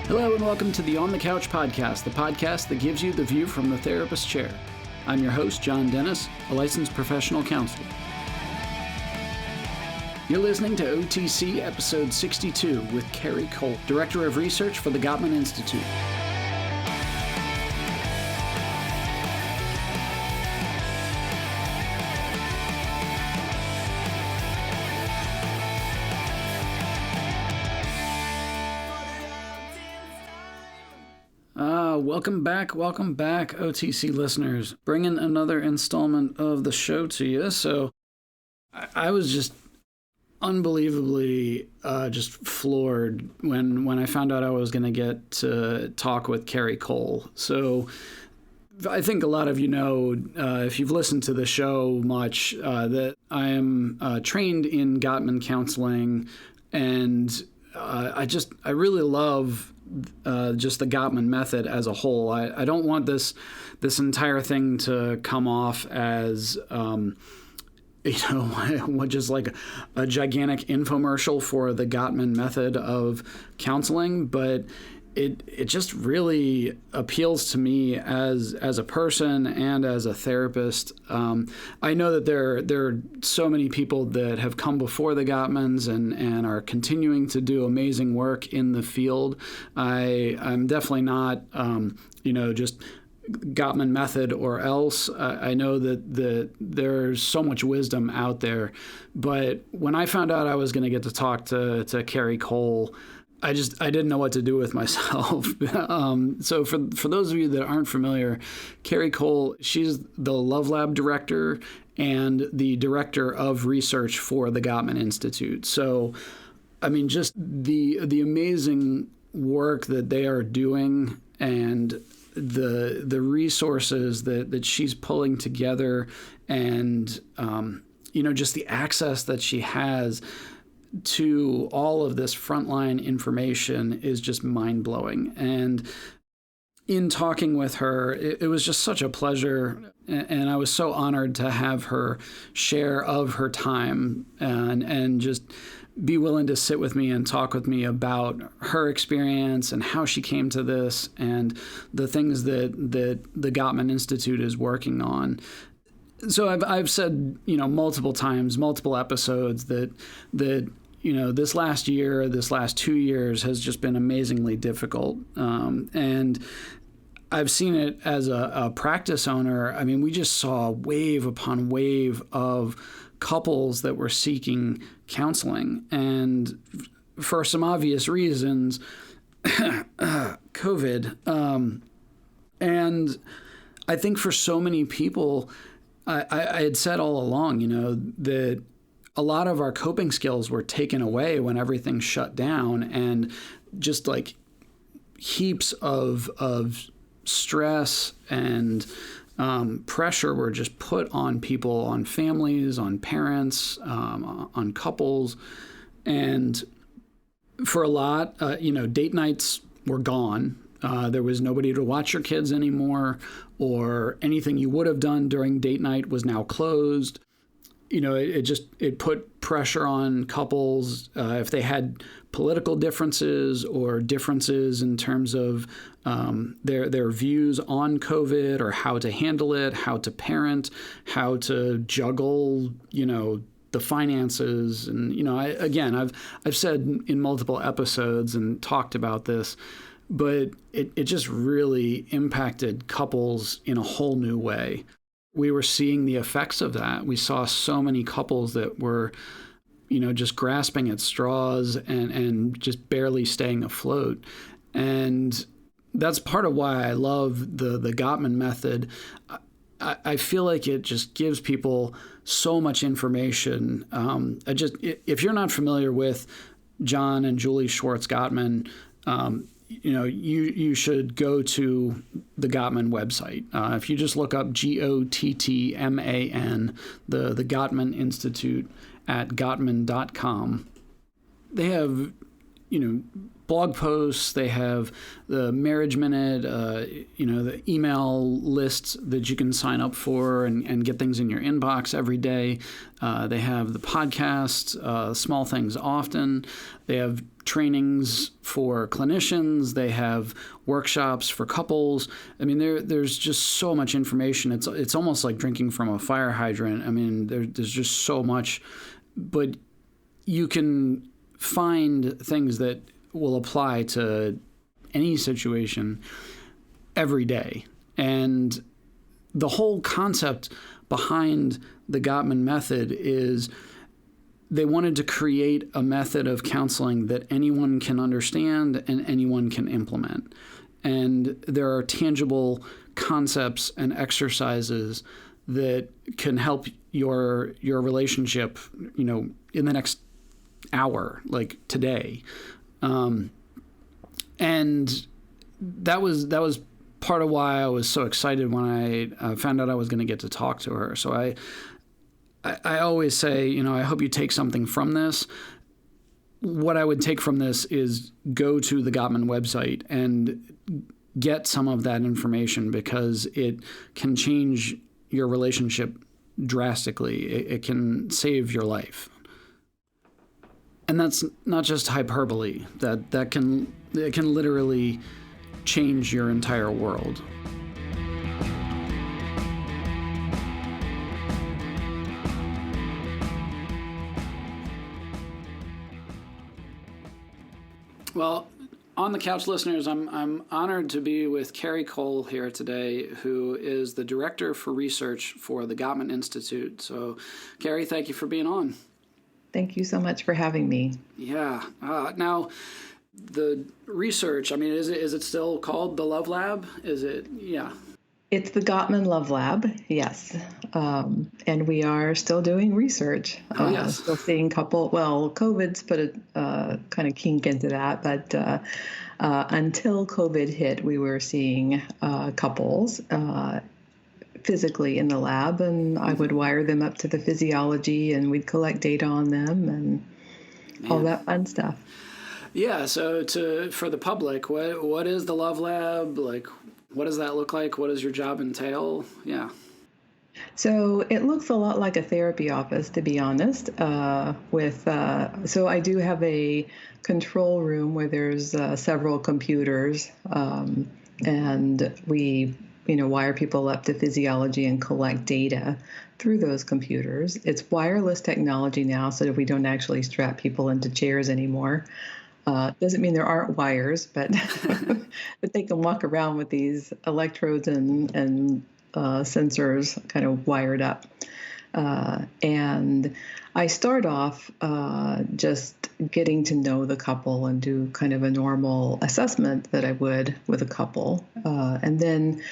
Hello and welcome to the On the Couch podcast, the podcast that gives you the view from the therapist's chair. I'm your host, John Dennis, a licensed professional counselor. You're listening to OTC episode 62 with Carrie, Director of Research for the Gottman Institute. Welcome back, OTC listeners. Bringing another installment of the show to you. So I was just unbelievably just floored when I found out I was going to get to talk with Carrie Cole. So I think a lot of you know, if you've listened to the show much, that I am trained in Gottman counseling, and I really love just the Gottman Method as a whole. I don't want this entire thing to come off as just like a gigantic infomercial for the Gottman Method of counseling, but it just really appeals to me as a person and as a therapist. I know that there are so many people that have come before the Gottmans and are continuing to do amazing work in the field. I'm definitely not, just Gottman Method or else. I know that there's so much wisdom out there, but when I found out I was going to get to talk to Carrie Cole, I didn't know what to do with myself. So for those of you that aren't familiar, Carrie Cole, she's the Love Lab director and the director of research for the Gottman Institute. So, I mean, just the amazing work that they are doing and the resources that she's pulling together and, just the access that she has to all of this frontline information is just mind-blowing. And in talking with her, it was just such a pleasure, and I was so honored to have her share of her time and just be willing to sit with me and talk with me about her experience and how she came to this and the things that the Gottman Institute is working on. So I've said, multiple times, multiple episodes that this last 2 years has just been amazingly difficult. And I've seen it as a practice owner. I mean, we just saw wave upon wave of couples that were seeking counseling. And for some obvious reasons, COVID. And I think for so many people, I had said all along, that a lot of our coping skills were taken away when everything shut down, and just like heaps of stress and pressure were just put on people, on families, on parents, on couples. And for a lot, date nights were gone. There was nobody to watch your kids anymore, or anything you would have done during date night was now closed. It put pressure on couples if they had political differences or differences in terms of their views on COVID or how to handle it, how to parent, how to juggle, the finances. And, I've said in multiple episodes and talked about this, but it just really impacted couples in a whole new way. We were seeing the effects of that. We saw so many couples that were, just grasping at straws and just barely staying afloat. And that's part of why I love the Gottman Method. I feel like it just gives people so much information. If you're not familiar with John and Julie Schwartz Gottman, you should go to the Gottman website. If you just look up Gottman, the Gottman Institute at Gottman.com, they have blog posts. They have the Marriage Minute, the email lists that you can sign up for and get things in your inbox every day. They have the podcast, Small Things Often. They have trainings for clinicians. They have workshops for couples. I mean, there's just so much information. It's almost like drinking from a fire hydrant. I mean, there's just so much, but you can find things that will apply to any situation every day. And the whole concept behind the Gottman Method is they wanted to create a method of counseling that anyone can understand and anyone can implement. And there are tangible concepts and exercises that can help your relationship, in the next hour, like today. And that was part of why I was so excited when I found out I was going to get to talk to her. So I always say, I hope you take something from this. What I would take from this is go to the Gottman website and get some of that information, because it can change your relationship drastically. It can save your life. And that's not just hyperbole. It can literally change your entire world. Well, on the couch listeners, I'm honored to be with Carrie Cole here today, who is the director for research for the Gottman Institute. So, Carrie, thank you for being on. Thank you so much for having me. Yeah. Now, the research, I mean, is it still called the Love Lab? Is it? Yeah. It's the Gottman Love Lab, yes. And we are still doing research. Oh, yes. Still seeing COVID's put a kind of kink into that, but until COVID hit, we were seeing couples physically in the lab, and I would wire them up to the physiology, and we'd collect data on them and all that fun stuff. Yeah. So for the public, what is the Love Lab? Like, what does that look like? What does your job entail? Yeah. So it looks a lot like a therapy office, to be honest. So I do have a control room where there's several computers, and we wire people up to physiology and collect data through those computers. It's wireless technology now, so that we don't actually strap people into chairs anymore. Doesn't mean there aren't wires, but but they can walk around with these electrodes and sensors kind of wired up. And I start off just getting to know the couple and do kind of a normal assessment that I would with a couple. And then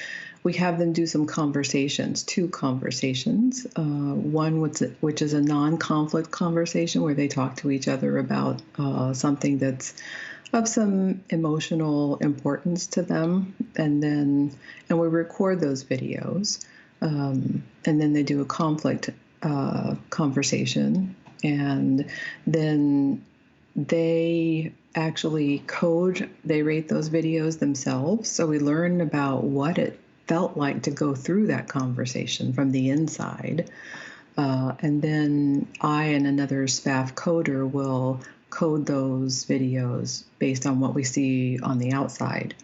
we have them do some two conversations. One which is a non-conflict conversation where they talk to each other about something that's of some emotional importance to them. And we record those videos. And then they do a conflict conversation. And then they actually they rate those videos themselves. So we learn about what it felt like to go through that conversation from the inside. And then I and another staff coder will code those videos based on what we see on the outside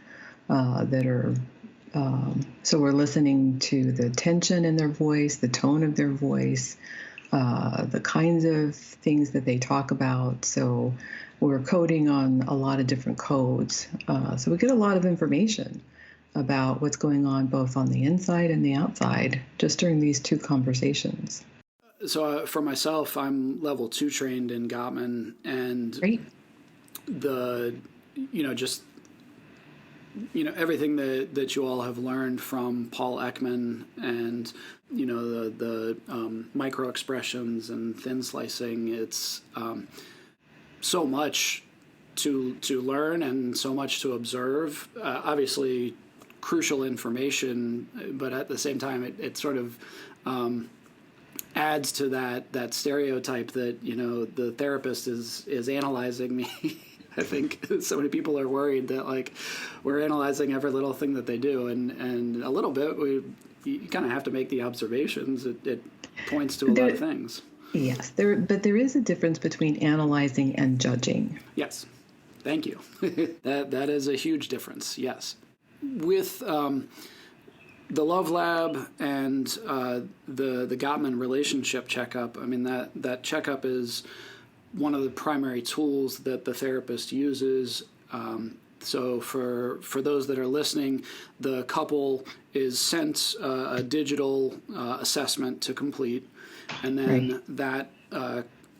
so we're listening to the tension in their voice, the tone of their voice, the kinds of things that they talk about. So we're coding on a lot of different codes. So we get a lot of information about what's going on both on the inside and the outside just during these two conversations. So for myself, I'm level 2 trained in Gottman, and Great. Everything that you all have learned from Paul Ekman and, the micro expressions and thin slicing, it's so much to learn and so much to observe. Obviously, crucial information, but at the same time, it sort of adds to that stereotype that the therapist is analyzing me. I think so many people are worried that like we're analyzing every little thing that they do, and a little bit you kind of have to make the observations. It points to a lot of things. Yes, but there is a difference between analyzing and judging. Yes, thank you. That is a huge difference. Yes, with the Love Lab and the Gottman relationship checkup. I mean that checkup is one of the primary tools that the therapist uses. So for those that are listening, the couple is sent a digital assessment to complete, and then that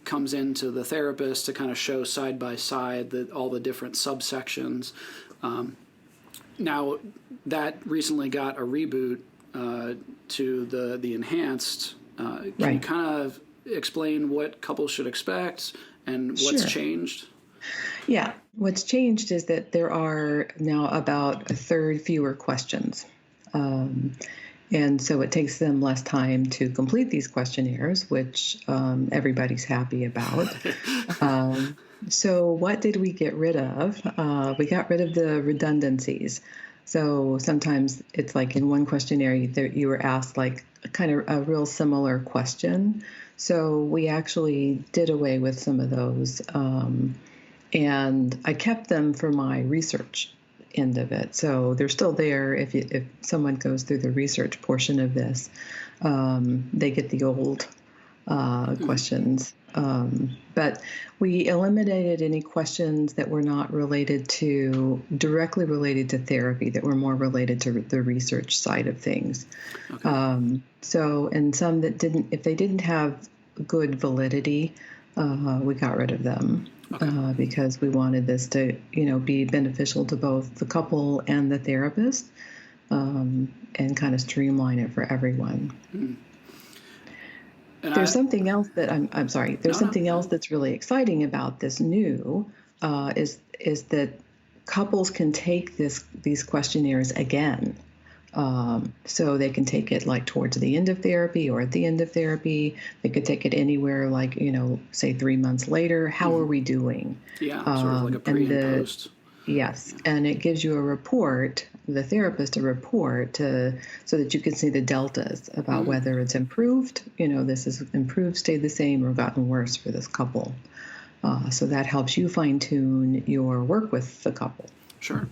comes into the therapist to kind of show side by side all the different subsections. Now, that recently got a reboot to the enhanced. Can you kind of explain what couples should expect and what's changed? Yeah. What's changed is that there are now about a third fewer questions. And so it takes them less time to complete these questionnaires, which everybody's happy about. So what did we get rid of? We got rid of the redundancies. So sometimes it's like in one questionnaire, you were asked like kind of a real similar question. So we actually did away with some of those. And I kept them for my research end of it. So they're still there if someone goes through the research portion of this. They get the old questions. But we eliminated any questions that were not directly related to therapy, that were more related to the research side of things. Okay. And some that if they didn't have good validity, we got rid of them. Okay. Because we wanted this to, be beneficial to both the couple and the therapist, and kind of streamline it for everyone. Mm. There's something else that I'm sorry. There's something else that's really exciting about this new is that couples can take these questionnaires again. So they can take it like towards the end of therapy or at the end of therapy. They could take it anywhere, like, say 3 months later. How are we doing? Yeah, sort of like a pre and post. Yes, and it gives you a report, the therapist a report so that you can see the deltas about whether it's improved, this is improved, stayed the same, or gotten worse for this couple. So that helps you fine-tune your work with the couple. Sure.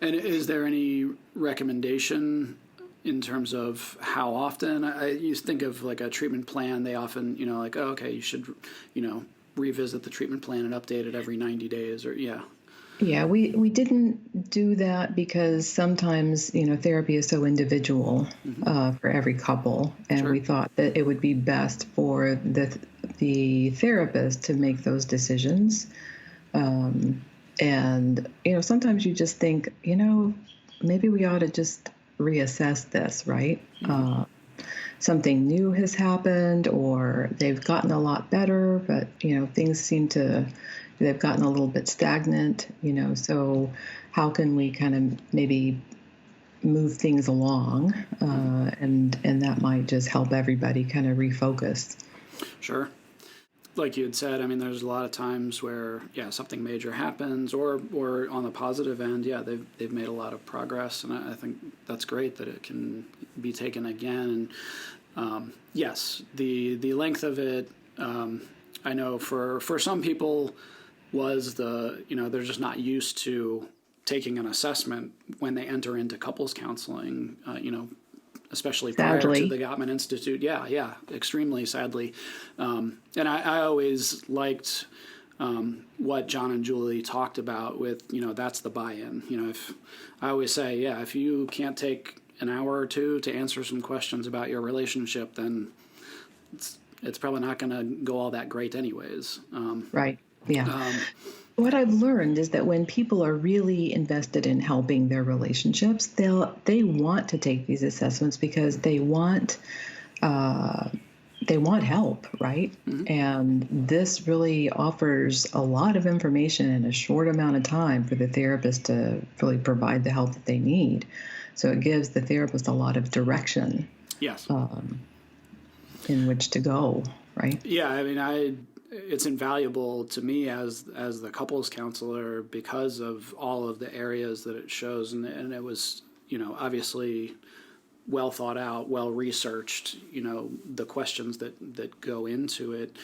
And is there any recommendation in terms of how often? You think of like a treatment plan, they often, like, oh, okay, you should, revisit the treatment plan and update it every 90 days or, yeah. Yeah, we didn't do that because sometimes, therapy is so individual for every couple. And we thought that it would be best for the therapist to make those decisions. And, sometimes you just think, maybe we ought to just reassess this, right? Something new has happened or they've gotten a lot better, but, things they've gotten a little bit stagnant, so how can we kind of maybe move things along? And that might just help everybody kind of refocus. Sure. Like you had said, I mean, there's a lot of times where, something major happens, or on the positive end, they've made a lot of progress, and I think that's great that it can be taken again. And yes, the length of it, I know for some people was they're just not used to taking an assessment when they enter into couples counseling, especially prior to the Gottman Institute. Yeah, extremely sadly. And I always liked what John and Julie talked about with, that's the buy-in. If I always say, if you can't take an hour or two to answer some questions about your relationship, then it's probably not going to go all that great anyways. Right. Yeah. What I've learned is that when people are really invested in helping their relationships, they want to take these assessments because they want help, right? Mm-hmm. And this really offers a lot of information in a short amount of time for the therapist to really provide the help that they need. So it gives the therapist a lot of direction. Yes. In which to go, right? Yeah, I mean, it's invaluable to me as the couples counselor because of all of the areas that it shows, and it was, obviously well thought out, well researched, the questions that go into it.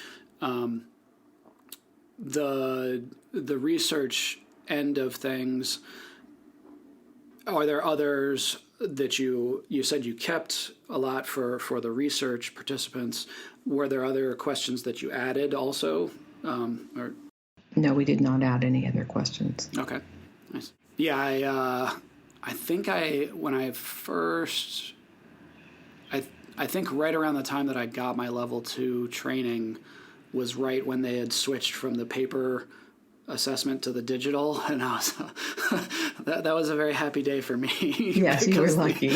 The research end of things, are there others that you said you kept a lot for the research participants? Were there other questions that you added also? Or No, we did not add any other questions. Okay, nice. Yeah, I think when I first, I think right around the time that I got my level 2 training was right when they had switched from the paper assessment to the digital, and I was that was a very happy day for me. Yes, you were lucky.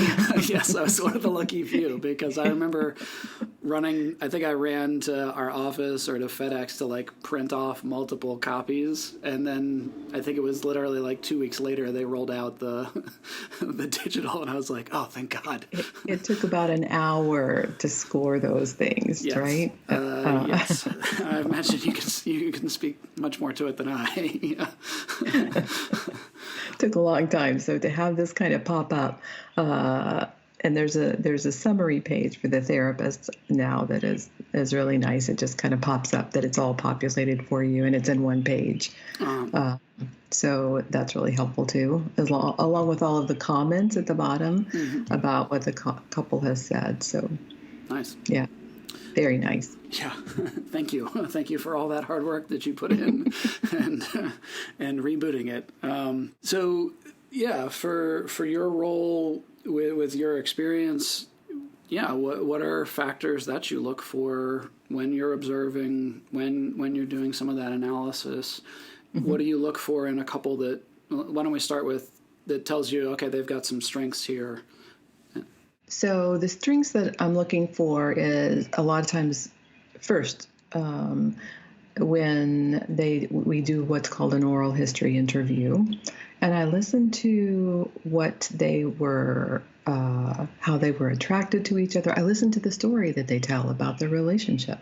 Yes, I was one of the lucky few, because I remember I think I ran to our office or to FedEx to print off multiple copies, and then I think it was literally 2 weeks later they rolled out the digital, and I was like, oh, thank God. It took about an hour to score those things, yes. Right? Yes, I imagine you can speak much more to it than I. It took a long time, so to have this kind of pop up. And there's a summary page for the therapists now that is really nice. It just kind of pops up that it's all populated for you, and it's in one page. So that's really helpful too, along with all of the comments at the bottom about what the couple has said. So nice. Yeah, very nice. Yeah, thank you. Thank you for all that hard work that you put in and rebooting it. So yeah, for your role with your experience, what are factors that you look for when you're observing, when you're doing some of that analysis? What do you look for in a couple why don't we start with, that tells you, okay, they've got some strengths here? So the strengths that I'm looking for is a lot of times, first, when we do what's called an oral history interview, and I listen to what they were, how they were attracted to each other. I listen to the story that they tell about their relationship.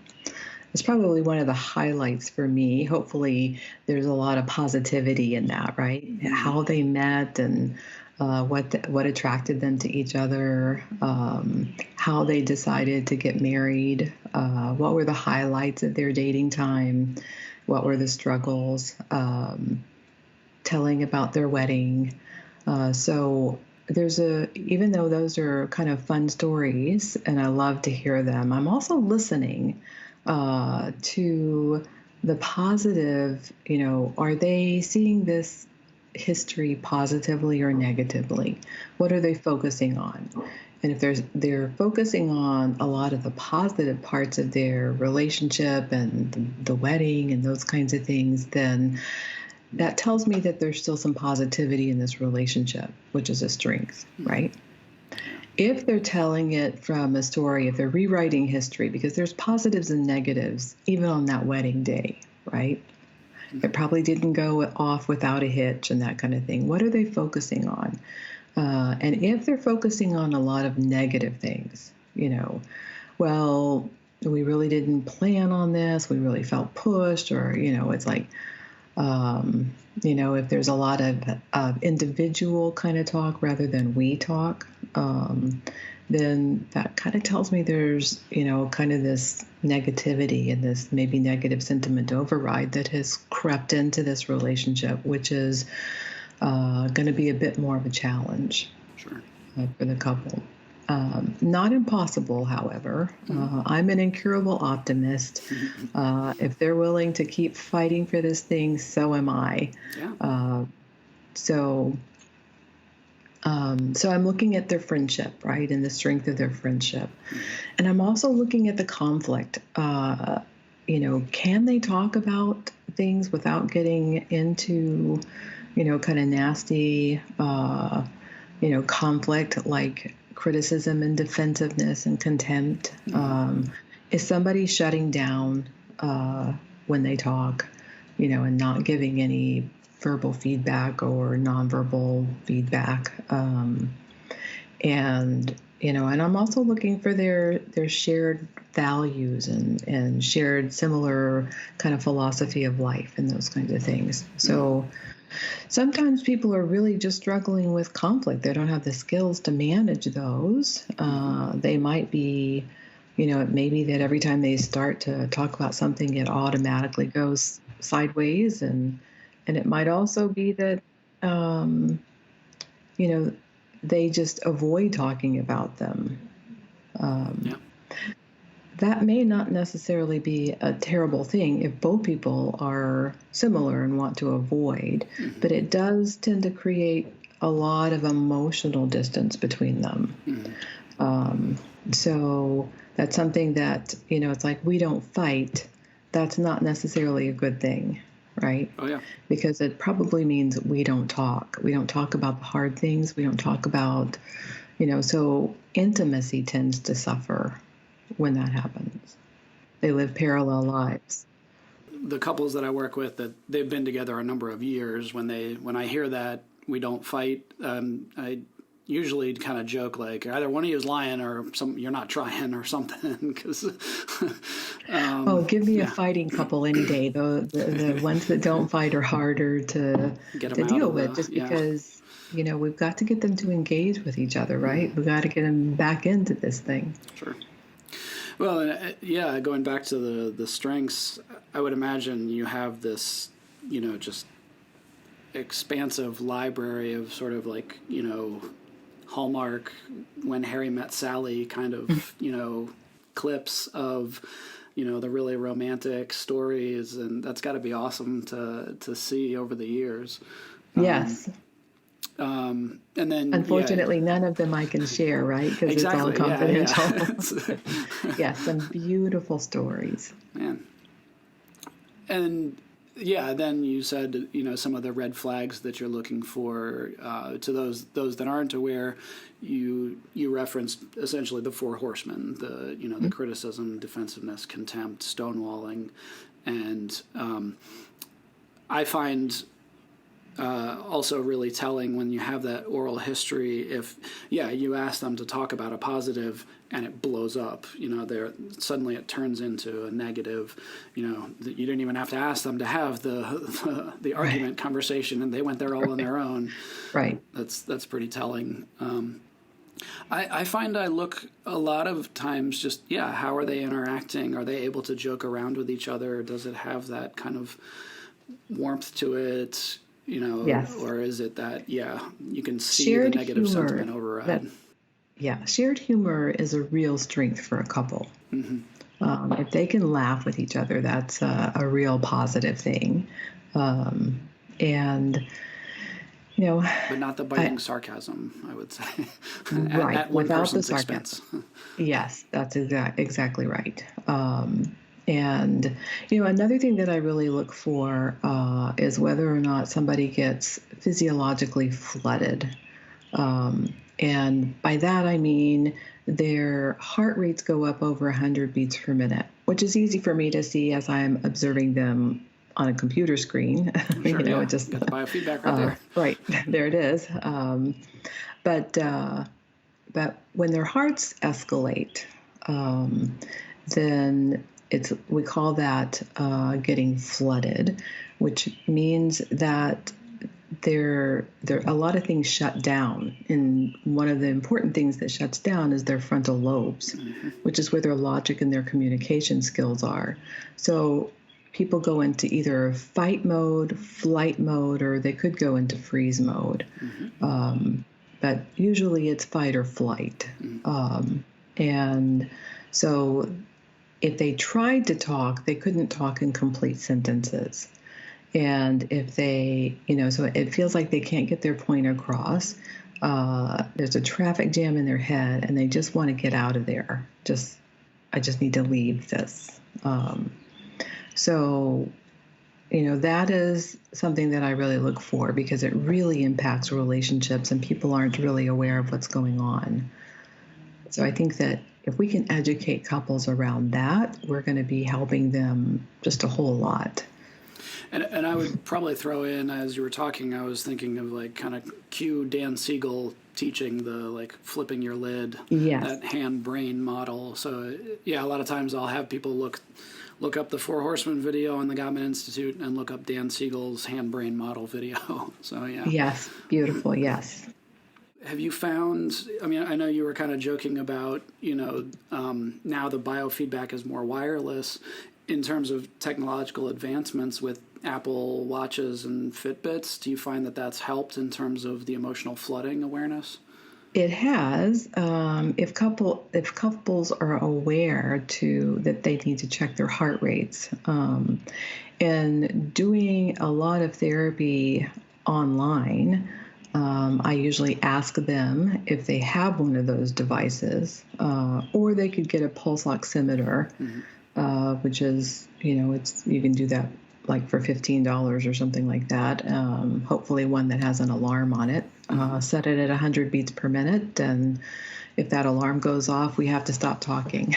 It's probably one of the highlights for me. Hopefully there's a lot of positivity in that, right? How they met and what attracted them to each other, how they decided to get married, what were the highlights of their dating time, what were the struggles, telling about their wedding. So even though those are kind of fun stories and I love to hear them, I'm also listening to the positive, are they seeing this history positively or negatively? What are they focusing on? And if they're focusing on a lot of the positive parts of their relationship and the wedding and those kinds of things, then that tells me that there's still some positivity in this relationship, which is a strength, right? If they're telling it from a story, if they're rewriting history, because there's positives and negatives, even on that wedding day, right? It probably didn't go off without a hitch and that kind of thing. What are they focusing on? And if they're focusing on a lot of negative things, well, we really didn't plan on this, we really felt pushed, or, it's like, if there's a lot of individual kind of talk rather than we talk, then that kind of tells me there's, kind of this negativity and this maybe negative sentiment override that has crept into this relationship, which is going to be a bit more of a challenge. Sure. For the couple. Not impossible, however. I'm an incurable optimist. If they're willing to keep fighting for this thing, so am I. Yeah. So I'm looking at their friendship, right, and the strength of their friendship. And I'm also looking at the conflict. Can they talk about things without getting into, kind of nasty, conflict, like criticism and defensiveness and contempt? Is somebody shutting down when they talk, and not giving any verbal feedback or nonverbal feedback? and and I'm also looking for their shared values and shared similar kind of philosophy of life and those kinds of things. So sometimes people are really just struggling with conflict. They don't have the skills to manage those. They might be, it may be that every time they start to talk about something, it automatically goes sideways, and it might also be that they just avoid talking about them. That may not necessarily be a terrible thing if both people are similar and want to avoid, but it does tend to create a lot of emotional distance between them. So that's something that, it's like we don't fight. That's not necessarily a good thing, right? Oh, yeah. Because it probably means we don't talk. We don't talk about the hard things. We don't talk about, so intimacy tends to suffer when that happens. They live parallel lives. The couples that I work with, that they've been together a number of years, when I hear that we don't fight, I usually kind of joke like either one of you is lying or you're not trying or something. Cause, give me a fighting couple any day. The ones that don't fight are harder to deal with, just because we've got to get them to engage with each other, right? We've got to get them back into this thing. Sure. Well, yeah, going back to the strengths, I would imagine you have this, just expansive library of sort of like, Hallmark When Harry Met Sally kind of, clips of, the really romantic stories. And that's got to be awesome to see over the years. Yes. And then, unfortunately, none of them I can share, right? Because it's all confidential. Yeah, some beautiful stories. Man. And then you said, some of the red flags that you're looking for, to those that aren't aware, you referenced essentially the four horsemen, the criticism, defensiveness, contempt, stonewalling, and I find also really telling when you have that oral history. If you ask them to talk about a positive and it blows up, suddenly it turns into a negative. You didn't even have to ask them to have the argument conversation, and they went there all on their own. Right. That's pretty telling. I find I look a lot of times just how are they interacting? Are they able to joke around with each other? Does it have that kind of warmth to it? Yes. Or is it that, you can see shared the negative sentiment override? Shared humor is a real strength for a couple. Mm-hmm. If they can laugh with each other, that's a real positive thing. And, but not the biting sarcasm, I would say. Right. At one without person's the sarcasm. Expense. Yes, that's exactly right. And, another thing that I really look for is whether or not somebody gets physiologically flooded. And by that, I mean their heart rates go up over 100 beats per minute, which is easy for me to see as I'm observing them on a computer screen. Sure, just got the biofeedback right there. Right, there it is. But when their hearts escalate, then we call that getting flooded, which means that there a lot of things shut down, and one of the important things that shuts down is their frontal lobes, which is where their logic and their communication skills are. So people go into either fight mode, flight mode, or they could go into freeze mode. But usually it's fight or flight. And so if they tried to talk, they couldn't talk in complete sentences. And if they, so it feels like they can't get their point across. There's a traffic jam in their head, and they just want to get out of there. I just need to leave this. So, that is something that I really look for, because it really impacts relationships, and people aren't really aware of what's going on. So I think that if we can educate couples around that, we're going to be helping them just a whole lot. And I would probably throw in, as you were talking, I was thinking of like kind of cue Dan Siegel teaching the like flipping your lid, Yes. that hand brain model. So yeah, a lot of times I'll have people look up the Four Horsemen video on the Gottman Institute and look up Dan Siegel's hand brain model video. So yeah. Yes. Beautiful. Yes. Have you found, I mean, I know you were kind of joking about, now the biofeedback is more wireless in terms of technological advancements with Apple Watches and Fitbits. Do you find that that's helped in terms of the emotional flooding awareness? It has. If couples are aware that they need to check their heart rates, and doing a lot of therapy online, I usually ask them if they have one of those devices, or they could get a pulse oximeter, which is, you can do that like for $15 or something like that. Hopefully one that has an alarm on it. Set it at 100 beats per minute, and if that alarm goes off, we have to stop talking.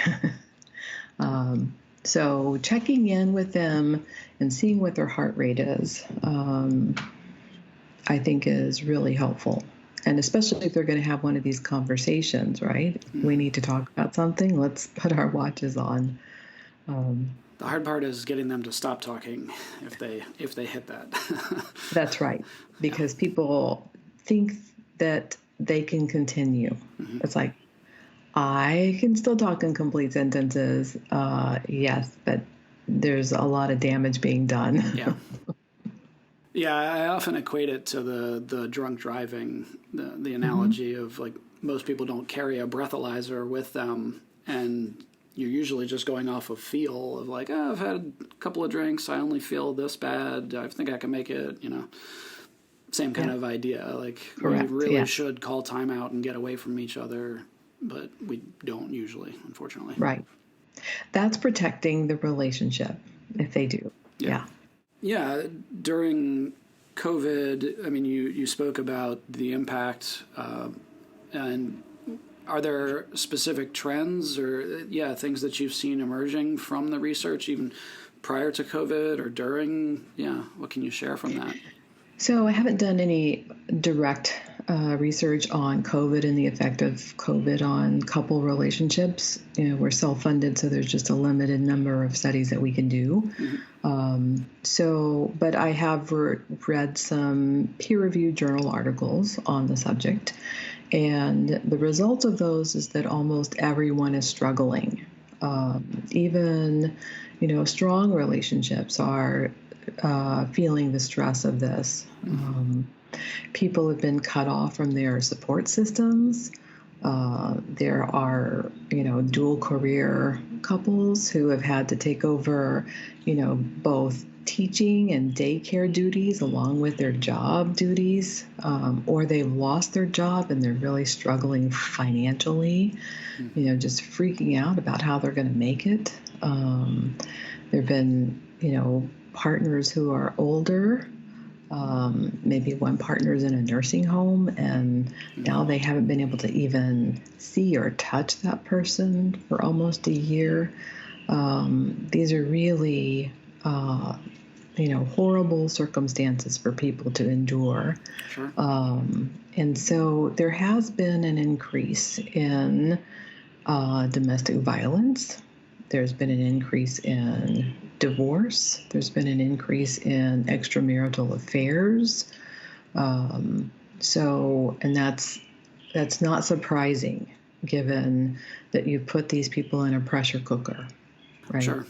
So checking in with them and seeing what their heart rate is, I think is really helpful. And especially if they're going to have one of these conversations, right? We need to talk about something. Let's put our watches on. The hard part is getting them to stop talking if they hit that. That's right, because people think that they can continue. It's like, I can still talk in complete sentences, yes, but there's a lot of damage being done. Yeah. Yeah, I often equate it to the drunk driving, the analogy of like most people don't carry a breathalyzer with them, and you're usually just going off of feel of like, oh, I've had a couple of drinks, I only feel this bad, I think I can make it, Same kind of idea. Like, Correct. We really should call time out and get away from each other, but we don't usually, unfortunately. Right. That's protecting the relationship if they do. Yeah. Yeah, during COVID, I mean, you spoke about the impact, and are there specific trends or, things that you've seen emerging from the research even prior to COVID or during? Yeah, what can you share from that? So I haven't done any direct research on COVID and the effect of COVID on couple relationships. We're self-funded, so there's just a limited number of studies that we can do. But I have read some peer-reviewed journal articles on the subject, and the result of those is that almost everyone is struggling. Even, strong relationships are feeling the stress of this. People have been cut off from their support systems. There are, dual career couples who have had to take over, both teaching and daycare duties along with their job duties, or they've lost their job and they're really struggling financially, just freaking out about how they're going to make it. There have been, partners who are older. Maybe one partner is in a nursing home, and now they haven't been able to even see or touch that person for almost a year. These are really, horrible circumstances for people to endure. Sure. And so there has been an increase in domestic violence. There's been an increase in divorce. There's been an increase in extramarital affairs. And that's not surprising, given that you put these people in a pressure cooker, right? Sure.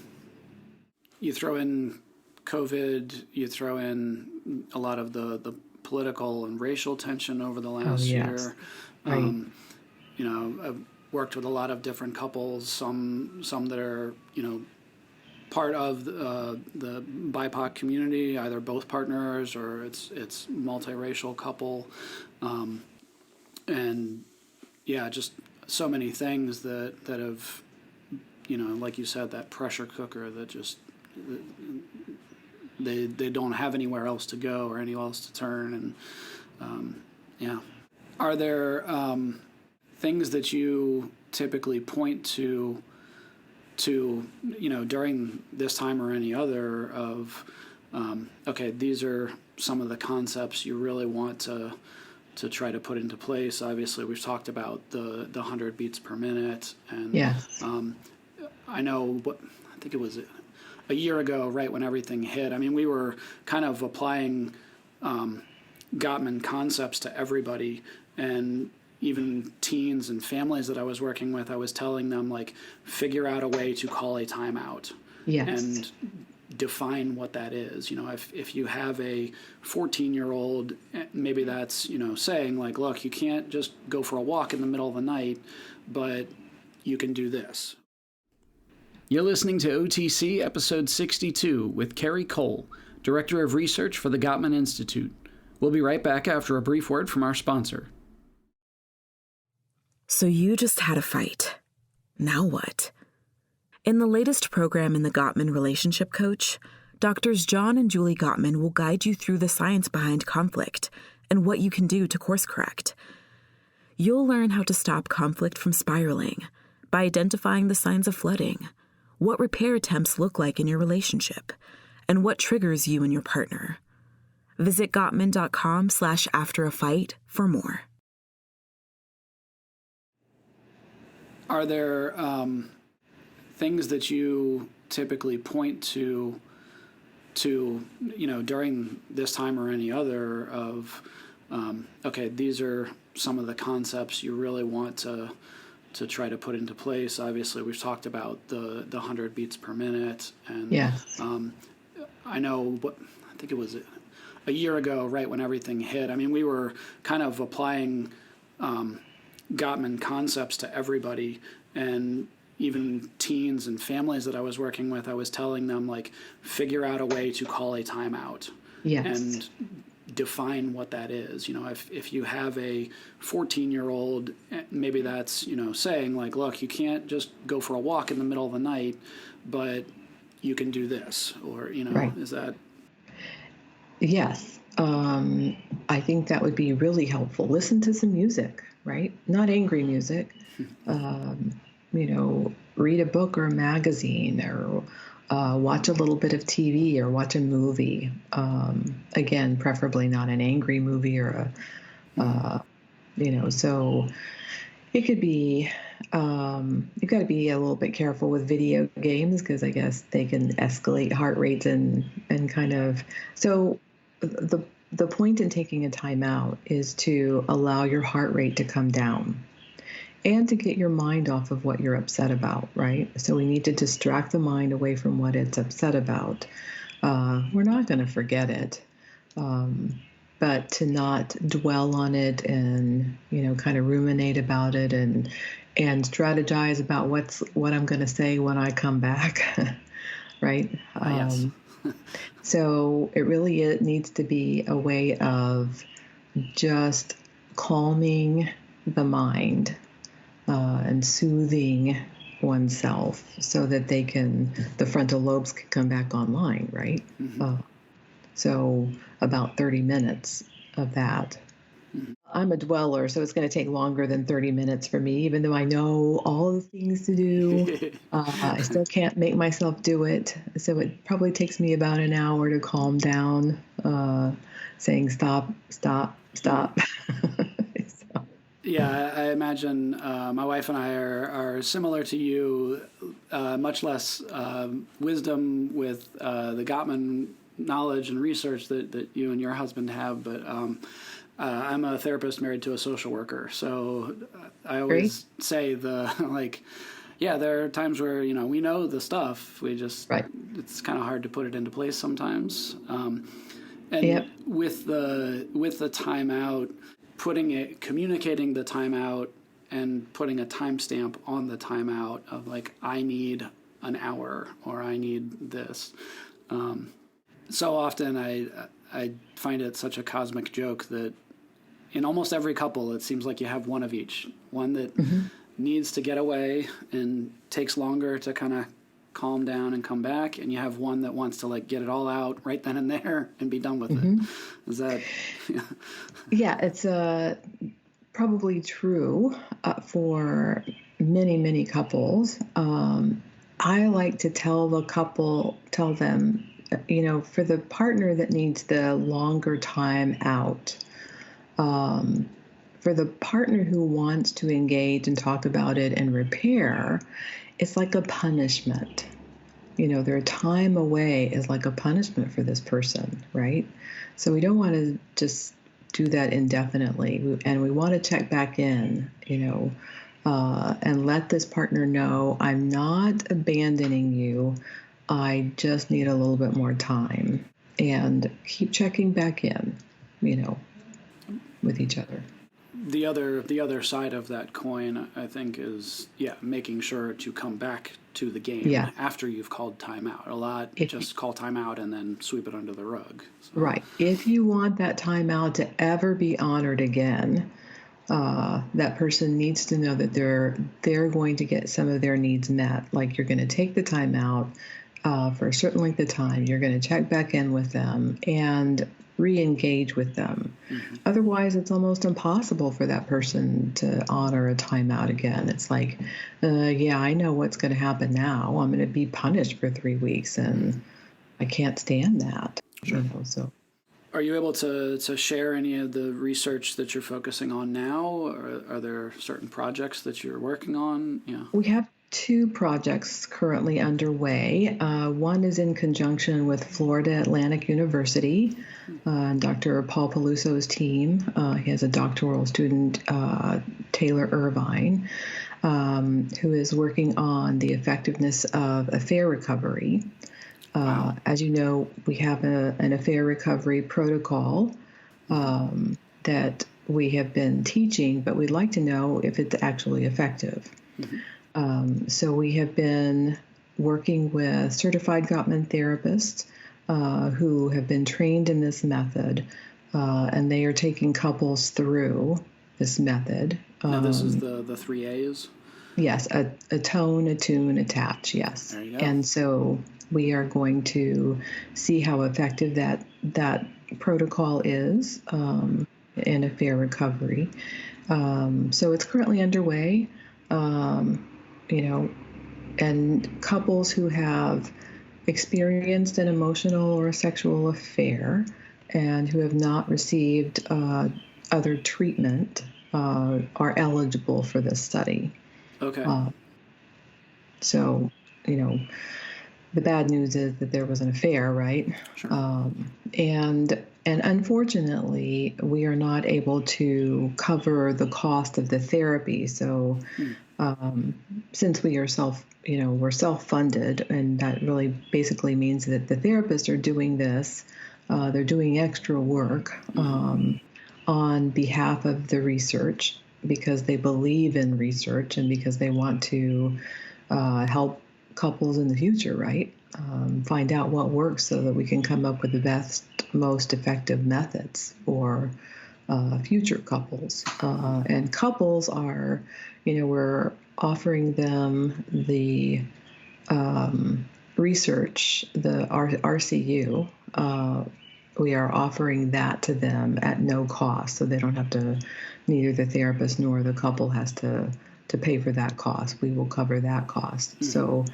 You throw in COVID, you throw in a lot of the political and racial tension over the last year. Right. I've worked with a lot of different couples, some that are, part of the BIPOC community, either both partners or it's multiracial couple. Just so many things that have, like you said, that pressure cooker that just, they don't have anywhere else to go or anywhere else to turn. And, Are there things that you typically point to during this time or any other of, these are some of the concepts you really want to to try to put into place. Obviously, we've talked about the 100 beats per minute, and Yes. I know I think it was a year ago, right when everything hit. I mean, we were kind of applying Gottman concepts to everybody, and even teens and families that I was working with, I was telling them, like, figure out a way to call a timeout. Yes. And define what that is. You know, if you have a 14-year-old, maybe that's, saying, like, look, you can't just go for a walk in the middle of the night, but you can do this. You're listening to OTC episode 62 with Carrie Cole, Director of Research for the Gottman Institute. We'll be right back after a brief word from our sponsor. So you just had a fight. Now what? In the latest program in the Gottman Relationship Coach, Doctors John and Julie Gottman will guide you through the science behind conflict and what you can do to course correct. You'll learn how to stop conflict from spiraling by identifying the signs of flooding, what repair attempts look like in your relationship, and what triggers you and your partner. Visit Gottman.com/afterafight for more. Are there things that you typically point to during this time or any other of, okay, these are some of the concepts you really want to try to put into place? Obviously, we've talked about the 100 beats per minute, and Yes. I know I think it was a year ago, right when everything hit. I mean, we were kind of applying Gottman concepts to everybody, and even teens and families that I was working with, I was telling them, like, figure out a way to call a timeout. Yes. And define what that is. You know, if you have a 14-year-old, maybe that's, saying, like, look, you can't just go for a walk in the middle of the night, but you can do this, or, Right. Is that? Yes. I think that would be really helpful. Listen to some music, right? Not angry music. Read a book or a magazine, or watch a little bit of TV, or watch a movie. Again, preferably not an angry movie or so it could be, you've got to be a little bit careful with video games, because I guess they can escalate heart rates and kind of, so the point in taking a timeout is to allow your heart rate to come down and to get your mind off of what you're upset about, right? So we need to distract the mind away from what it's upset about. We're not going to forget it, but to not dwell on it and, kind of ruminate about it and strategize about what I'm going to say when I come back, right? Yes. So it needs to be a way of just calming the mind and soothing oneself so that the frontal lobes can come back online, right? Mm-hmm. So about 30 minutes of that. Mm-hmm. I'm a dweller, so it's going to take longer than 30 minutes for me, even though I know all the things to do. I still can't make myself do it. So it probably takes me about an hour to calm down, saying stop, stop, stop. Yeah, I imagine my wife and I are similar to you, much less wisdom with the Gottman knowledge and research that you and your husband have, but I'm a therapist married to a social worker, so I always say there are times where, we know the stuff, we just, it's kind of hard to put it into place sometimes. With the timeout, communicating the timeout and putting a timestamp on the timeout of, like, I need an hour or I need this. So often I find it such a cosmic joke that in almost every couple, it seems like you have one of each. One that needs to get away and takes longer to kind of calm down and come back, and you have one that wants to, like, get it all out right then and there and be done with it. Is that? Yeah, it's probably true for many, many couples. I like to tell them, for the partner that needs the longer time out, For the partner who wants to engage and talk about it and repair, it's like a punishment. Their time away is like a punishment for this person, right? So we don't want to just do that indefinitely. And we want to check back in, and let this partner know, I'm not abandoning you. I just need a little bit more time. And keep checking back in, with each other. The other side of that coin, I think, is making sure to come back to the game after you've called timeout. A lot just call timeout and then sweep it under the rug. So. Right. If you want that timeout to ever be honored again, that person needs to know that they're going to get some of their needs met. Like, you're going to take the timeout for a certain length of time. You're going to check back in with them and re-engage with them. Mm-hmm. Otherwise, it's almost impossible for that person to honor a timeout again. It's like, I know what's going to happen now. I'm going to be punished for 3 weeks, and I can't stand that. Sure. So, are you able to share any of the research that you're focusing on now? Or are there certain projects that you're working on? Yeah. We have 2 projects currently underway. One is in conjunction with Florida Atlantic University, Dr. Paul Peluso's team. He has a doctoral student, Taylor Irvine, who is working on the effectiveness of affair recovery. Wow. As you know, we have an affair recovery protocol that we have been teaching, but we'd like to know if it's actually effective. Mm-hmm. So we have been working with certified Gottman therapists who have been trained in this method, and they are taking couples through this method. Now this is the 3 A's? Yes, atone, attune, attach, yes. There you go. And so we are going to see how effective that protocol is in affair recovery. So it's currently underway. And couples who have experienced an emotional or a sexual affair and who have not received other treatment are eligible for this study. Okay. So, the bad news is that there was an affair, right? Sure. And unfortunately, we are not able to cover the cost of the therapy. So, since we are we're self-funded, and that really basically means that the therapists are doing this, they're doing extra work on behalf of the research because they believe in research and because they want to help couples in the future, right? Find out what works so that we can come up with the best, most effective methods for future couples. And couples are, we're offering them the research, the RCU. We are offering that to them at no cost, so they don't have to, neither the therapist nor the couple has to pay for that cost. We will cover that cost. Mm-hmm. So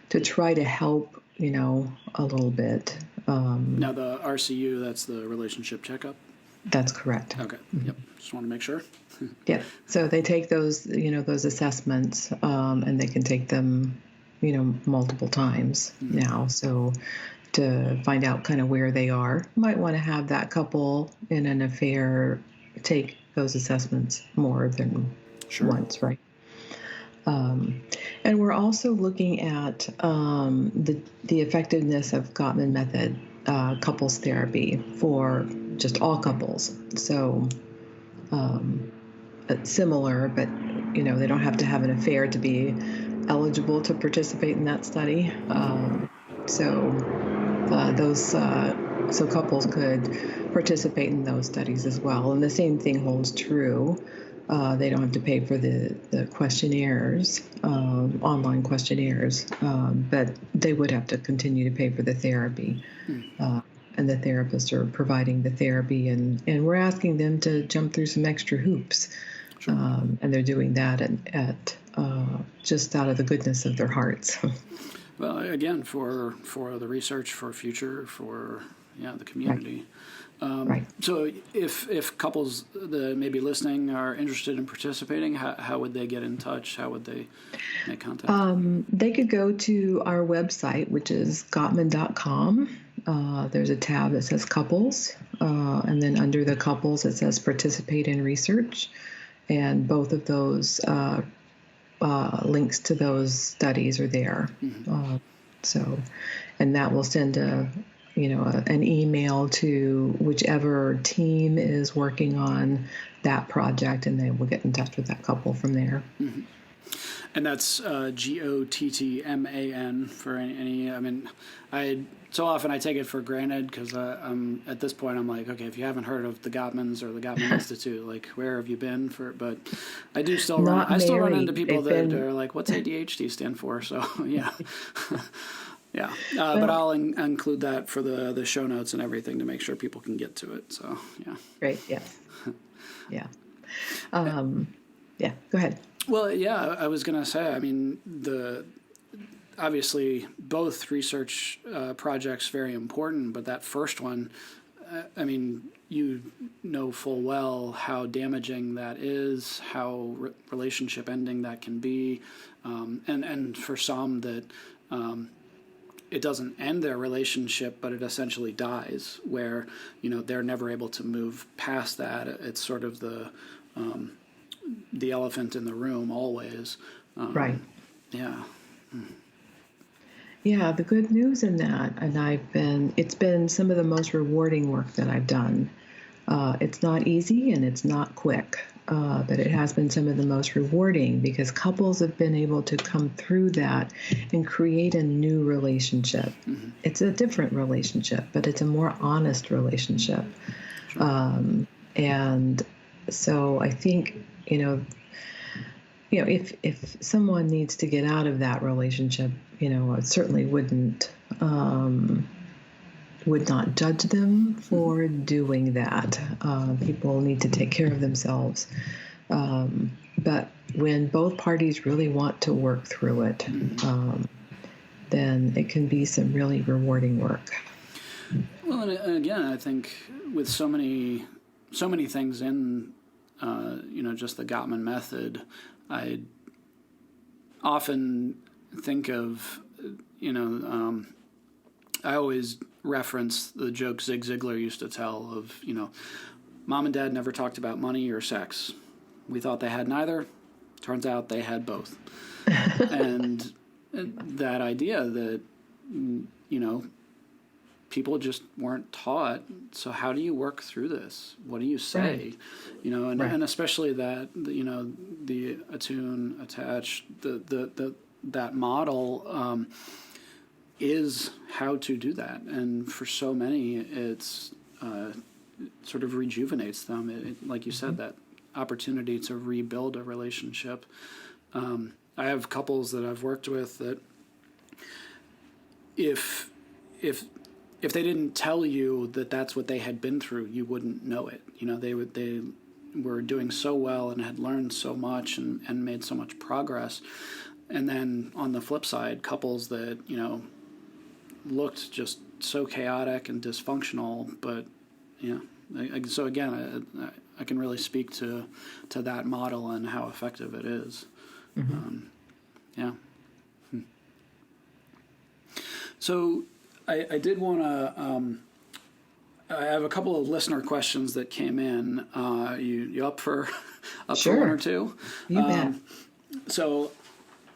to try to help, a little bit. Now the RCU, that's the relationship checkup? That's correct. Okay. Yep. Just want to make sure. Yep. So they take those, those assessments, and they can take them, multiple times now. So to find out kind of where they are, you might want to have that couple in an affair take those assessments more than once, right? And we're also looking at the effectiveness of Gottman Method couples therapy for just all couples. So it's similar, but they don't have to have an affair to be eligible to participate in that study. So couples could participate in those studies as well. And the same thing holds true. They don't have to pay for the questionnaires, online questionnaires, but they would have to continue to pay for the therapy. And the therapists are providing the therapy, and we're asking them to jump through some extra hoops. Sure. And they're doing that at just out of the goodness of their hearts. Well, again, for the research, for future, for the community. Right. So if couples that may be listening are interested in participating, how would they get in touch? How would they make contact? They could go to our website, which is Gottman.com. There's a tab that says couples, and then under the couples it says participate in research, and both of those links to those studies are there. And that will send an email to whichever team is working on that project, and they will get in touch with that couple from there. Mm-hmm. And that's Gottman for any. I mean, so often I take it for granted because I'm at this point I'm like, okay, if you haven't heard of the Gottmans or the Gottman Institute, like where have you been for? But I do still run into people that are like, what's ADHD stand for? So yeah. Yeah, but I'll include that for the show notes and everything to make sure people can get to it. So yeah. Great. Yes. Yeah. Go ahead. Well, yeah, I was going to say, I mean, obviously both research projects very important, but that first one, I mean, you know full well how damaging that is, how relationship ending that can be, and for some that it doesn't end their relationship, but it essentially dies, where they're never able to move past that. It's sort of the elephant in the room always. Right. Yeah. Yeah, the good news in that, and it's been some of the most rewarding work that I've done. It's not easy and it's not quick, but it has been some of the most rewarding because couples have been able to come through that and create a new relationship. Mm-hmm. It's a different relationship, but it's a more honest relationship. Sure. And so I think, if someone needs to get out of that relationship, I certainly would not judge them for doing that. People need to take care of themselves. But when both parties really want to work through it, then it can be some really rewarding work. Well, and again, I think with so many things in, just the Gottman Method, I often think of, I always reference the joke Zig Ziglar used to tell of, mom and dad never talked about money or sex. We thought they had neither. Turns out they had both. And that idea that, people just weren't taught. So how do you work through this? What do you say? Right. And especially that, the attune, attach, that model is how to do that. And for so many, it's sort of rejuvenates them. It, like you said, that opportunity to rebuild a relationship. I have couples that I've worked with that if they didn't tell you that that's what they had been through, you wouldn't know it. They were doing so well and had learned so much and made so much progress. And then on the flip side, couples that, looked just so chaotic and dysfunctional, but so again, I can really speak to that model and how effective it is. Mm-hmm. So I did want to. I have a couple of listener questions that came in. You up for Sure. one or two? You bet. So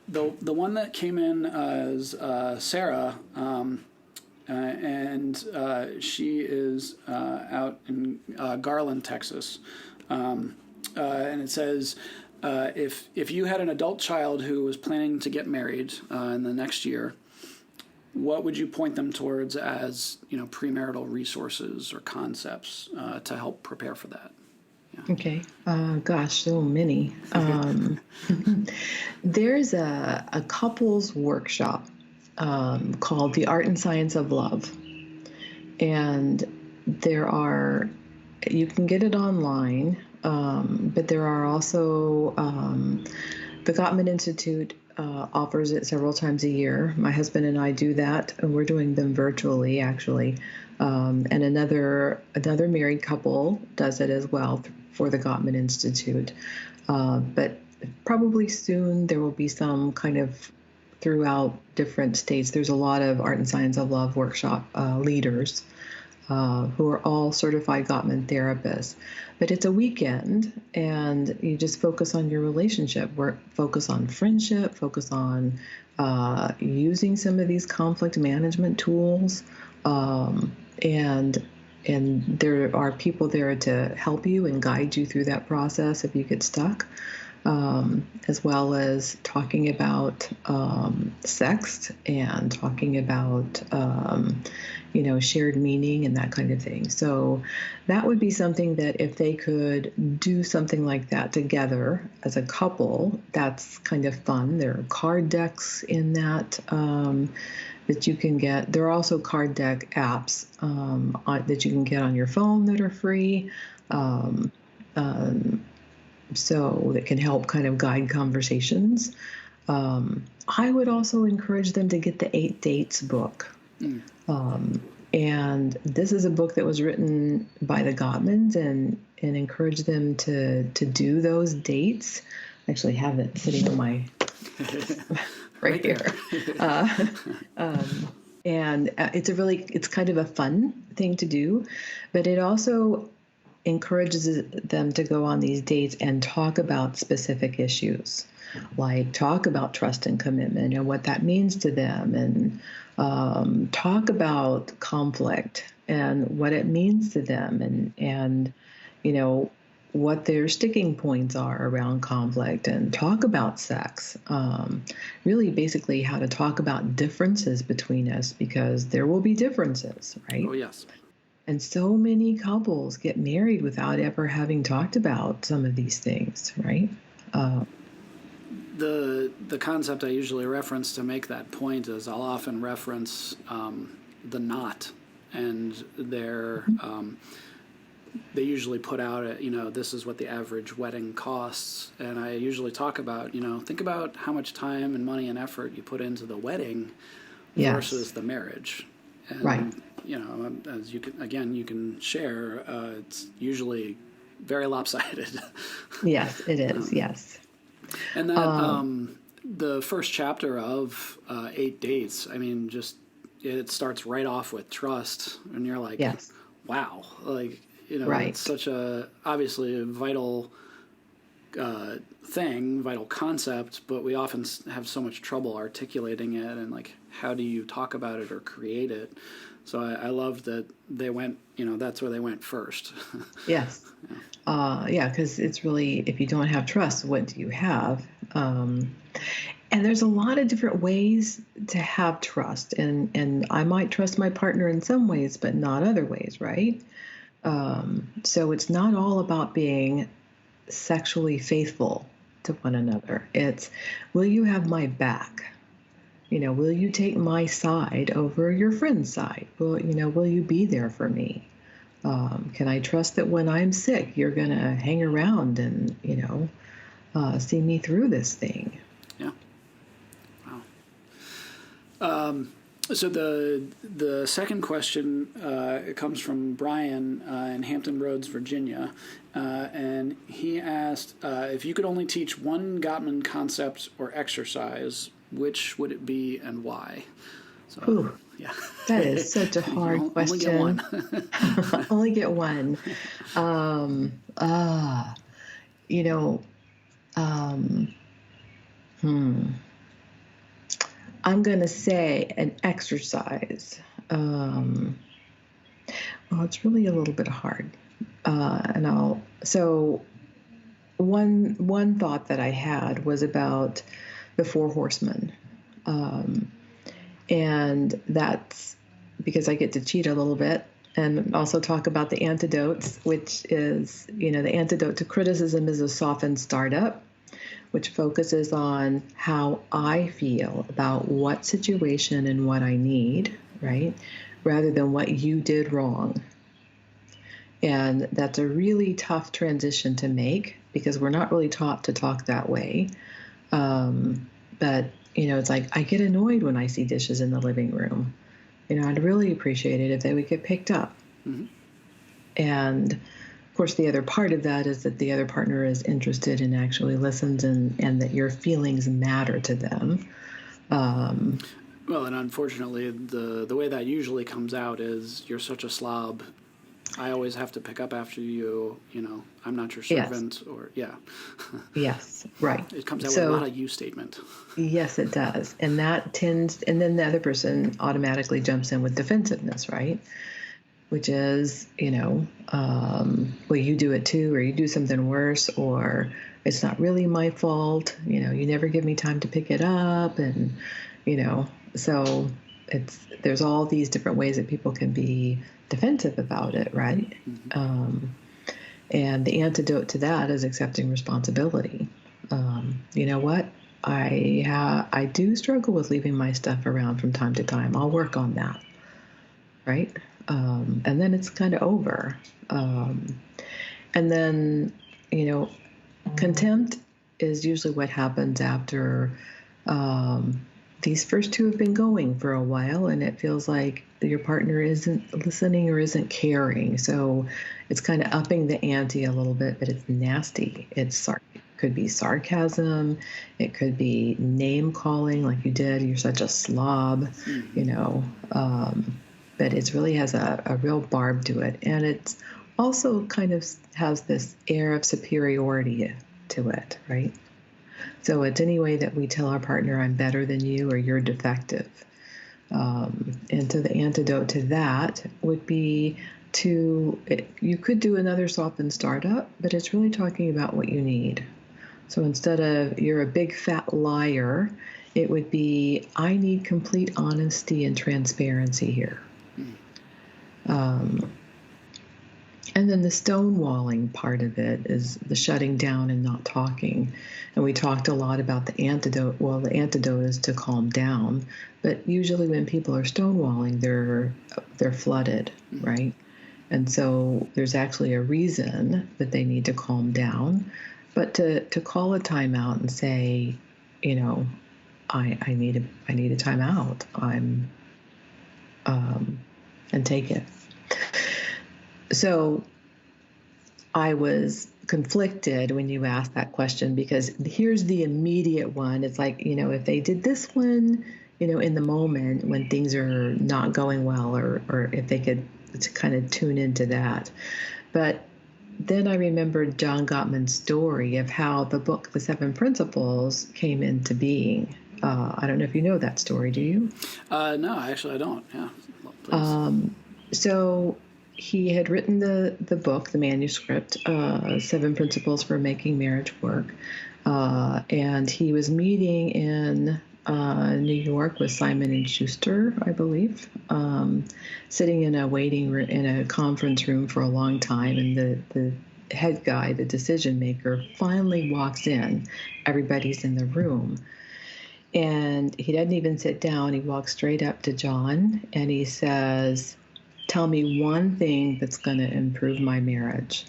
the one that came in is Sarah, and she is out in Garland, Texas, and it says, if you had an adult child who was planning to get married in the next year, what would you point them towards as premarital resources or concepts to help prepare for that? Yeah. Okay. Gosh, so many. There's a couples workshop called The Art and Science of Love. And you can get it online, but there are also, the Gottman Institute offers it several times a year. My husband and I do that, and we're doing them virtually, actually. And another married couple does it as well for the Gottman Institute. But probably soon there will be some kind of throughout different states. There's a lot of Art and Science of Love workshop leaders who are all certified Gottman therapists. But it's a weekend, and you just focus on your relationship. Focus on friendship, focus on using some of these conflict management tools. And there are people there to help you and guide you through that process if you get stuck, as well as talking about sex and talking about shared meaning and that kind of thing. So that would be something that if they could do something like that together as a couple, that's kind of fun. There are card decks in that that you can get. There are also card deck apps that you can get on your phone that are free. So that can help kind of guide conversations. I would also encourage them to get the 8 Dates book. And this is a book that was written by the Gottmans, and encourage them to do those dates. I actually have it sitting on my right here. And it's kind of a fun thing to do, but it also encourages them to go on these dates and talk about specific issues, like talk about trust and commitment and what that means to them, and talk about conflict and what it means to them, and what their sticking points are around conflict, and talk about sex. Really, basically, how to talk about differences between us, because there will be differences, right? Oh, yes. And so many couples get married without ever having talked about some of these things, right? The concept I usually reference to make that point is I'll often reference the knot, and they usually put out this is what the average wedding costs, and I usually talk about think about how much time and money and effort you put into the wedding versus the marriage, and, right. As you can share, it's usually very lopsided. Yes, it is. Yes. And that the first chapter of 8 Dates, I mean, just it starts right off with trust, and you're like, yes. Wow, like right. It's such obviously a vital thing, vital concept, but we often have so much trouble articulating it, and like, how do you talk about it or create it? So I love that they went, that's where they went first. Yes. Because it's really, if you don't have trust, what do you have? And there's a lot of different ways to have trust. And I might trust my partner in some ways, but not other ways, right? So it's not all about being sexually faithful to one another. It's, will you have my back? Will you take my side over your friend's side? Will you be there for me? Can I trust that when I'm sick, you're going to hang around and, see me through this thing? Yeah. Wow. So the second question it comes from Brian in Hampton Roads, Virginia, and he asked if you could only teach one Gottman concept or exercise, which would it be and why? So, ooh, yeah, that is such a hard question. Only get one. Only get one. I'm going to say an exercise. Well, it's really a little bit hard. So one thought that I had was about the 4 horsemen. And that's because I get to cheat a little bit and also talk about the antidotes, which is, the antidote to criticism is a softened startup, which focuses on how I feel about what situation and what I need, right? Rather than what you did wrong. And that's a really tough transition to make because we're not really taught to talk that way. But, it's like I get annoyed when I see dishes in the living room. I'd really appreciate it if they would get picked up. Mm-hmm. And of course, the other part of that is that the other partner is interested and actually listens, and that your feelings matter to them. Well, and unfortunately, the way that usually comes out is you're such a slob. I always have to pick up after you. I'm not your servant. Yes. Yes, right. It comes out with a lot of you statement. Yes, it does. And and then the other person automatically jumps in with defensiveness, right? Which is, well, you do it too, or you do something worse, or it's not really my fault. You never give me time to pick it up. And, so there's all these different ways that people can be defensive about it, right? Mm-hmm. And the antidote to that is accepting responsibility. You know what? I do struggle with leaving my stuff around from time to time. I'll work on that, right? And then it's kind of over. And then, contempt is usually what happens after these first two have been going for a while, and it feels like your partner isn't listening or isn't caring. So it's kind of upping the ante a little bit, but it's nasty. It could be sarcasm. It could be name calling, like you did. You're such a slob, but it really has a real barb to it. And it's also kind of has this air of superiority to it, right? So it's any way that we tell our partner, I'm better than you, or you're defective. And so the antidote to that would be you could do another soften startup, but it's really talking about what you need. So instead of you're a big fat liar, it would be I need complete honesty and transparency here. And then the stonewalling part of it is the shutting down and not talking. And we talked a lot about the antidote. Well, the antidote is to calm down. But usually when people are stonewalling, they're flooded, right? And so there's actually a reason that they need to calm down. But to call a timeout and say, I need a timeout. And take it. So I was conflicted when you asked that question, because here's the immediate one. It's like, if they did this one, in the moment when things are not going well, or if they could kind of tune into that. But then I remembered John Gottman's story of how the book, The 7 Principles, came into being. I don't know if you know that story, do you? No, actually I don't. Yeah, please. So he had written the book, the manuscript, 7 Principles for Making Marriage Work. And he was meeting in New York with Simon & Schuster, I believe, sitting in a waiting room, in a conference room for a long time. And the head guy, the decision maker, finally walks in. Everybody's in the room. And he doesn't even sit down. He walks straight up to John and he says, tell me one thing that's going to improve my marriage.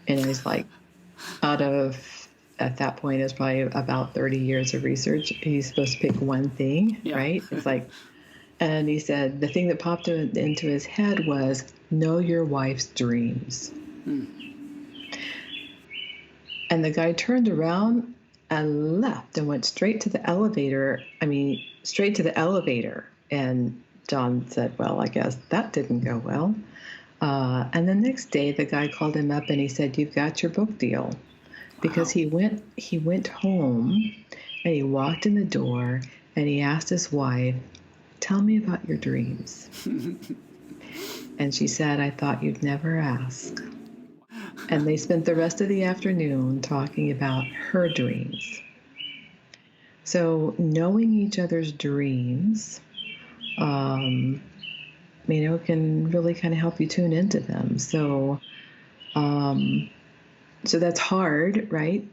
And it was like, at that point, it's probably about 30 years of research. He's supposed to pick one thing, right? It's like, and he said the thing that popped into his head was, know your wife's dreams. And the guy turned around and left and went straight to the elevator. And John said, well, I guess that didn't go well. And the next day, the guy called him up and he said, you've got your book deal. Because he went home and he walked in the door and he asked his wife, tell me about your dreams. And she said, I thought you'd never ask. And they spent the rest of the afternoon talking about her dreams. So knowing each other's dreams, can really kind of help you tune into them. So that's hard, right?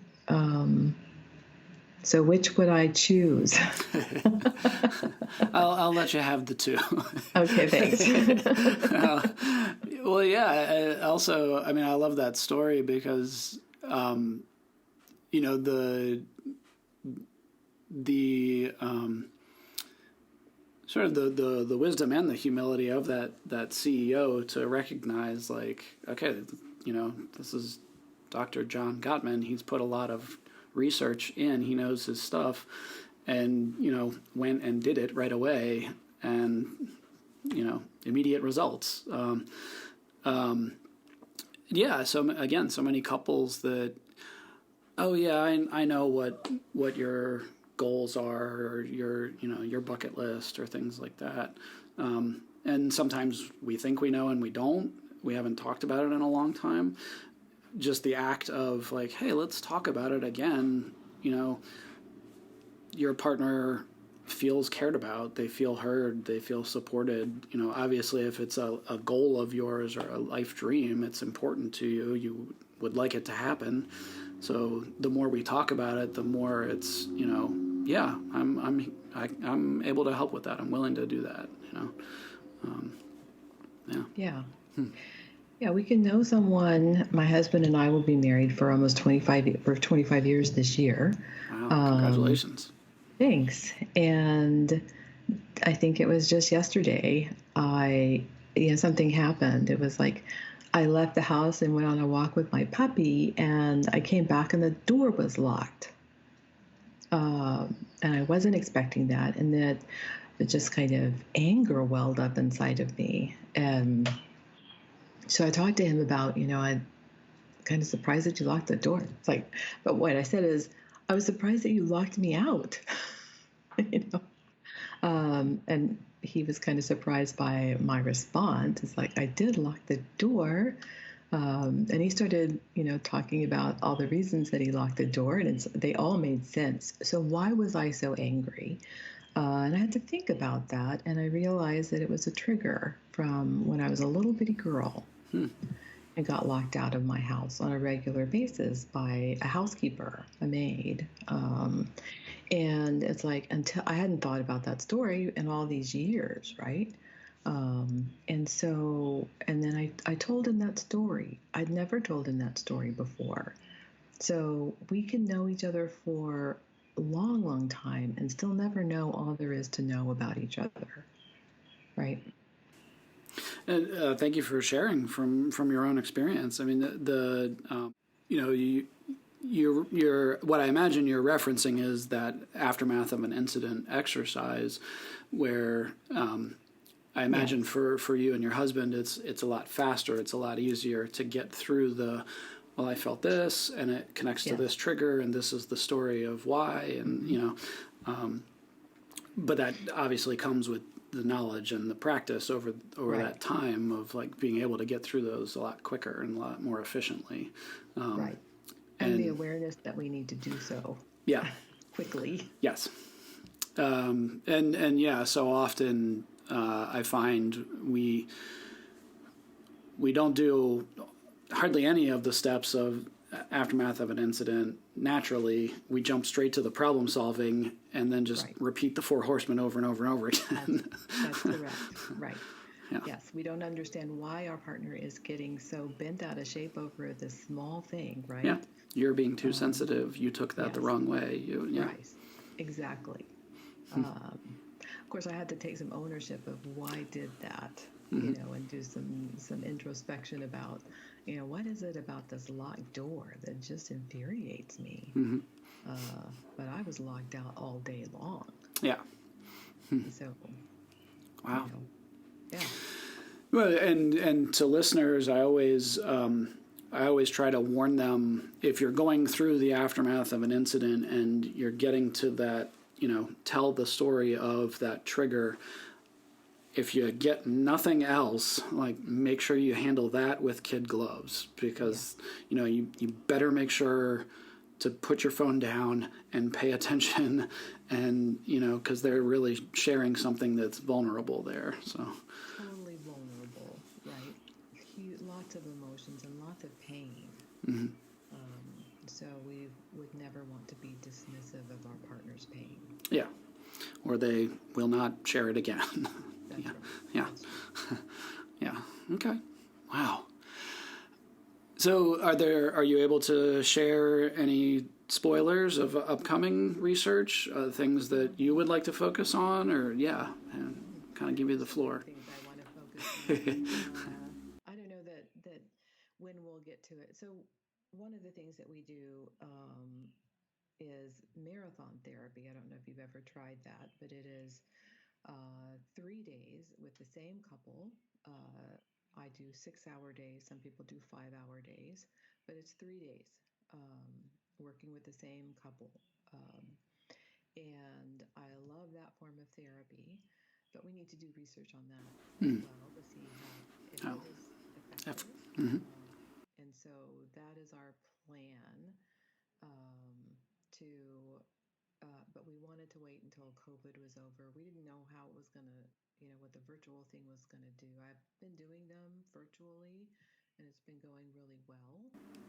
So which would I choose? I'll let you have the two. Okay, thanks. Well, yeah. Also, I love that story because, sort of the wisdom and the humility of that CEO to recognize, like, okay, this is Dr. John Gottman. He's put a lot of research in. He knows his stuff, and went and did it right away, and immediate results. So again, so many couples that, oh yeah, I know what your goals are, or your bucket list, or things like that. And sometimes we think we know and we don't. We haven't talked about it in a long time. Just the act of, like, hey, let's talk about it again. Your partner feels cared about, they feel heard, they feel supported. Obviously if it's a goal of yours or a life dream, it's important to you. You would like it to happen. So the more we talk about it, the more it's, I'm able to help with that. I'm willing to do that, Yeah. Yeah, we can know someone. My husband and I will be married for almost 25 years this year. Wow, congratulations. Thanks. And I think it was just yesterday, something happened. It was like I left the house and went on a walk with my puppy, and I came back and the door was locked. And I wasn't expecting that. And that just kind of anger welled up inside of me. And so I talked to him about, I'm kind of surprised that you locked the door. It's like, but what I said is, I was surprised that you locked me out. And he was kind of surprised by my response. It's like, I did lock the door. And he started, talking about all the reasons that he locked the door, and they all made sense. So why was I so angry? And I had to think about that, and I realized that it was a trigger from when I was a little bitty girl and got locked out of my house on a regular basis by a housekeeper, a maid. And it's like, until I hadn't thought about that story in all these years, right? And then I told him that story. I'd never told him that story before. So we can know each other for a long, long time and still never know all there is to know about each other, right? And thank you for sharing from your own experience. I mean, you're what I imagine you're referencing is that aftermath of an incident exercise, where I imagine for you and your husband, it's a lot faster, it's a lot easier to get through well, I felt this, and it connects to this trigger, and this is the story of why, and but that obviously comes with the knowledge and the practice over that time of, like, being able to get through those a lot quicker and a lot more efficiently. Right. And the awareness that we need to do so. Yeah. Quickly. Yes. So often I find we don't do hardly any of the steps of aftermath of an incident naturally. We jump straight to the problem solving and then just repeat the 4 horsemen over and over and over again. That's correct. Right. Yeah. Yes, we don't understand why our partner is getting so bent out of shape over this small thing, right? Yeah. You're being too sensitive. You took that the wrong way. Right. Exactly. Of course, I had to take some ownership of why I did that, and do some introspection about, what is it about this locked door that just infuriates me? But I was locked out all day long. Yeah. So. Wow. Yeah. Well, and to listeners, I always try to warn them, if you're going through the aftermath of an incident and you're getting to that, tell the story of that trigger. If you get nothing else, like, make sure you handle that with kid gloves, because, you better make sure to put your phone down and pay attention, and, because they're really sharing something that's vulnerable there. So. Totally vulnerable, right? Lots of emotions and lots of pain. So we would never want to be dismissive of our partner's pain. Yeah. Or they will not share it again. That's right. Yeah. Yeah. Okay. Wow. So are you able to share any spoilers of upcoming research, things that you would like to focus on, or and kind of give you the floor. Things I want to focus on. I don't know that when we'll get to it. So one of the things that we do is marathon therapy. I don't know if you've ever tried that, but it is 3 days with the same couple. I do 6-hour days. Some people do 5-hour days, but it's 3 days working with the same couple. And I love that form of therapy, but we need to do research on that as well to see how it is effective. And so that is our plan but we wanted to wait until COVID was over. We didn't know how it was going to, what the virtual thing was going to do. I've been doing them virtually, and it's been going really well.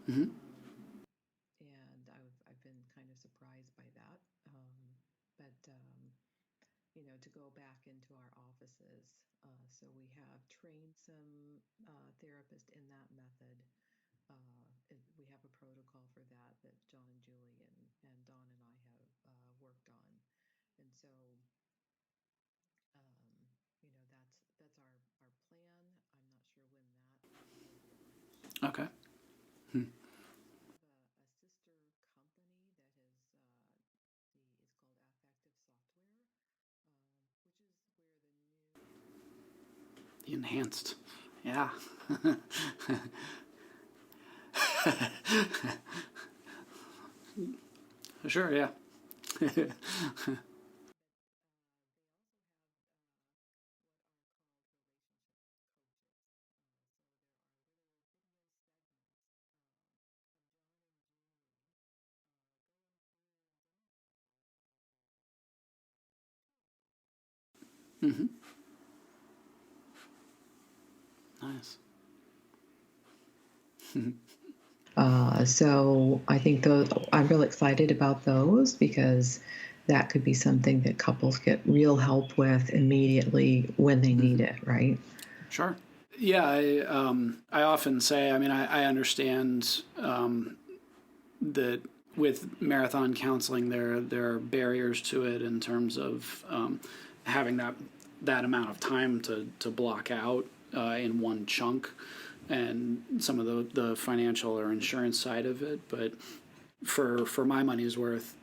And I've been kind of surprised by that. To go back into our offices. So we have trained some therapists in that method. We have a protocol for that John and Julie and Dawn and I have worked on. And so, that's our plan. I'm not sure when that will be launched. Okay. We have a sister company that is called Affective Software, which is where The enhanced. Yeah. Sure, yeah. Nice. So I think I'm really excited about those because that could be something that couples get real help with immediately when they need it, right? Sure. Yeah, I often say, I understand that with marathon counseling, there are barriers to it in terms of having that amount of time to block out in one chunk, and some of the financial or insurance side of it. But for my money's worth,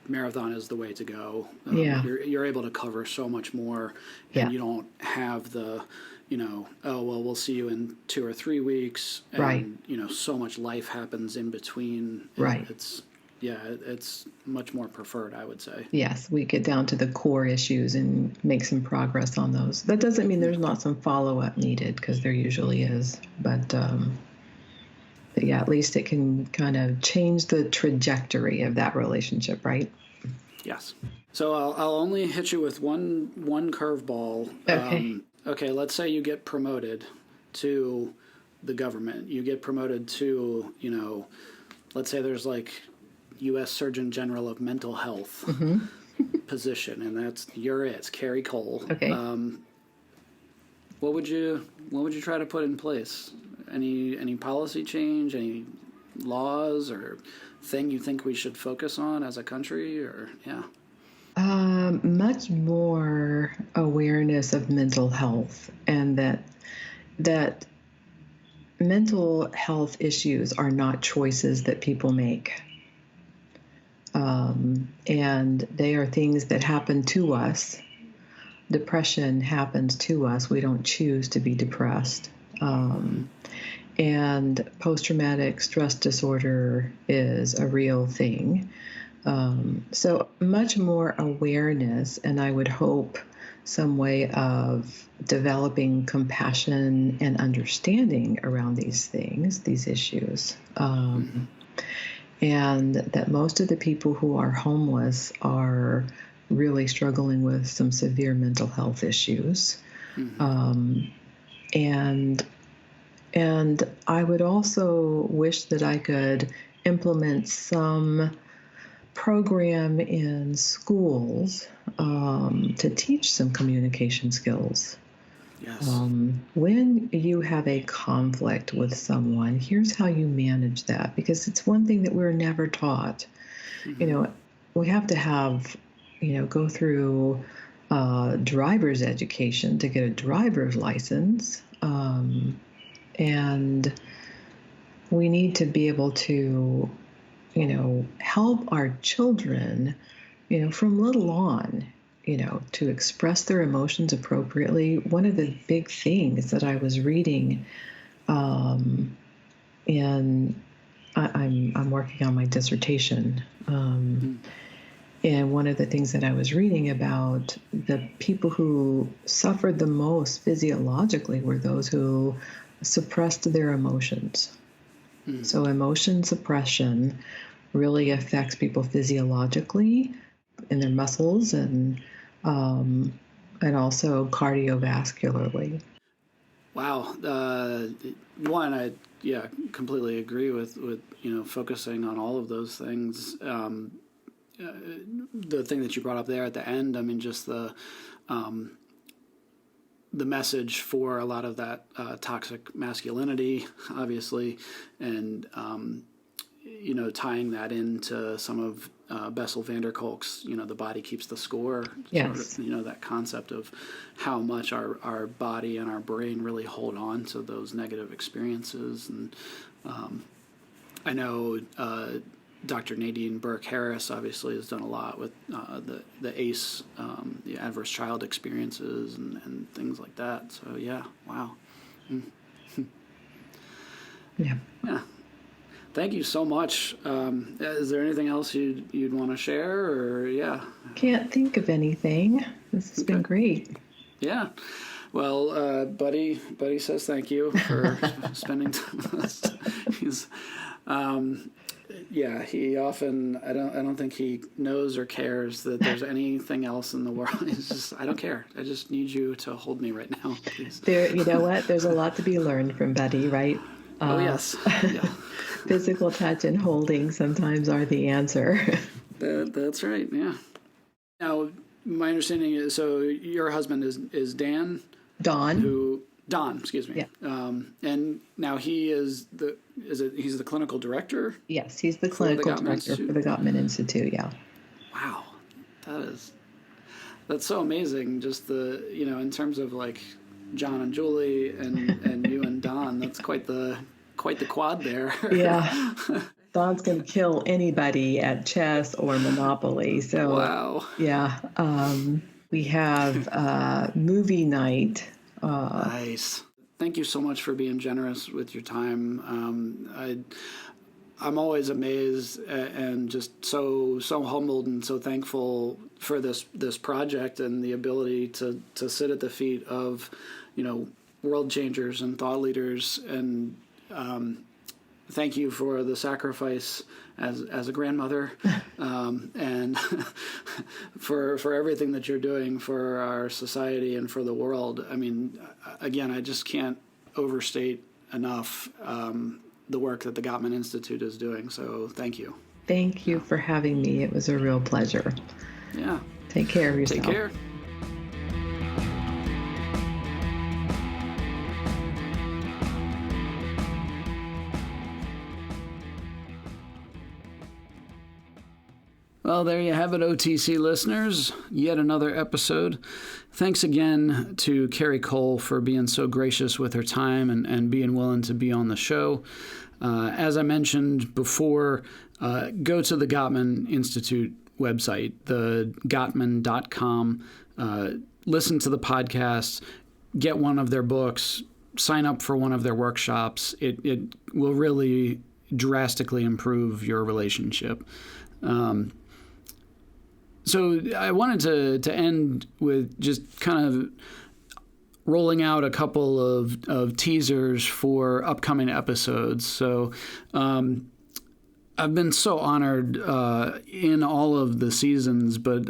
marathon is the way to go. You're able to cover so much more, and you don't have the, we'll see you in 2 or 3 weeks, and right. So much life happens in between. Right. It's much more preferred, I would say. Yes, we get down to the core issues and make some progress on those. That doesn't mean there's not some follow-up needed, because there usually is. But yeah, at least it can kind of change the trajectory of that relationship, right? Yes. So I'll only hit you with one curveball. Okay. Okay, let's say you get promoted to the government. You get promoted to, let's say there's like U.S. Surgeon General of Mental Health position, and it's Carrie Cole. Okay. What would you try to put in place? Any policy change, any laws or thing you think we should focus on as a country, or much more awareness of mental health, and that mental health issues are not choices that people make. And they are things that happen to us. Depression happens to us. We don't choose to be depressed. And post-traumatic stress disorder is a real thing. So much more awareness, and I would hope some way of developing compassion and understanding around these things, these issues. And that most of the people who are homeless are really struggling with some severe mental health issues. And I would also wish that I could implement some program in schools to teach some communication skills. Yes. When you have a conflict with someone, here's how you manage that, because it's one thing that we're never taught. we have to have, go through driver's education to get a driver's license. And we need to be able to, help our children, from little on, to express their emotions appropriately. One of the big things that I was reading, and I'm working on my dissertation, and one of the things that I was reading about, the people who suffered the most physiologically were those who suppressed their emotions. So emotion suppression really affects people physiologically in their muscles and also cardiovascularly. Wow. One, I completely agree with focusing on all of those things. The thing that you brought up there at the end, I mean, just the message for a lot of that toxic masculinity, obviously, and tying that into some of Bessel van der Kolk's, the body keeps the score. Yes. Sort of, that concept of how much our body and our brain really hold on to those negative experiences. And I know Dr. Nadine Burke-Harris obviously has done a lot with the ACE, the adverse child experiences and things like that. So, yeah, wow. Yeah. Yeah. Thank you so much. Is there anything else you'd want to share, or yeah? Can't think of anything. This has been great. Yeah. Well, Buddy says thank you for spending time with us. He's, he often I don't think he knows or cares that there's anything else in the world. He's just, I don't care. I just need you to hold me right now, please. You know what? There's a lot to be learned from Buddy, right? Oh yes. Yeah. Physical touch and holding sometimes are the answer. That's right, yeah. Now, my understanding is, so your husband is Dan? Don, excuse me. Yeah. And now he's the clinical director? Yes, he's the clinical director for the Gottman Institute, yeah. Wow. That's so amazing. Just in terms of like John and Julie and you and Don, that's quite the quad there. Yeah. Don's going to kill anybody at chess or Monopoly. So, wow. Yeah. We have movie night. Nice. Thank you so much for being generous with your time. I'm always amazed and just so humbled and so thankful for this project and the ability to sit at the feet of, world changers and thought leaders. And thank you for the sacrifice as a grandmother, and for everything that you're doing for our society and for the world. I mean, again, I just can't overstate enough the work that the Gottman Institute is doing. So thank you. Thank you for having me. It was a real pleasure. Yeah. Take care of yourself. Take care. Well, there you have it, OTC listeners. Yet another episode. Thanks again to Carrie Cole for being so gracious with her time and being willing to be on the show. As I mentioned before, go to the Gottman Institute website, the Gottman.com. Listen to the podcast, get one of their books, sign up for one of their workshops. It will really drastically improve your relationship. So I wanted to end with just kind of rolling out a couple of teasers for upcoming episodes. So I've been so honored in all of the seasons, but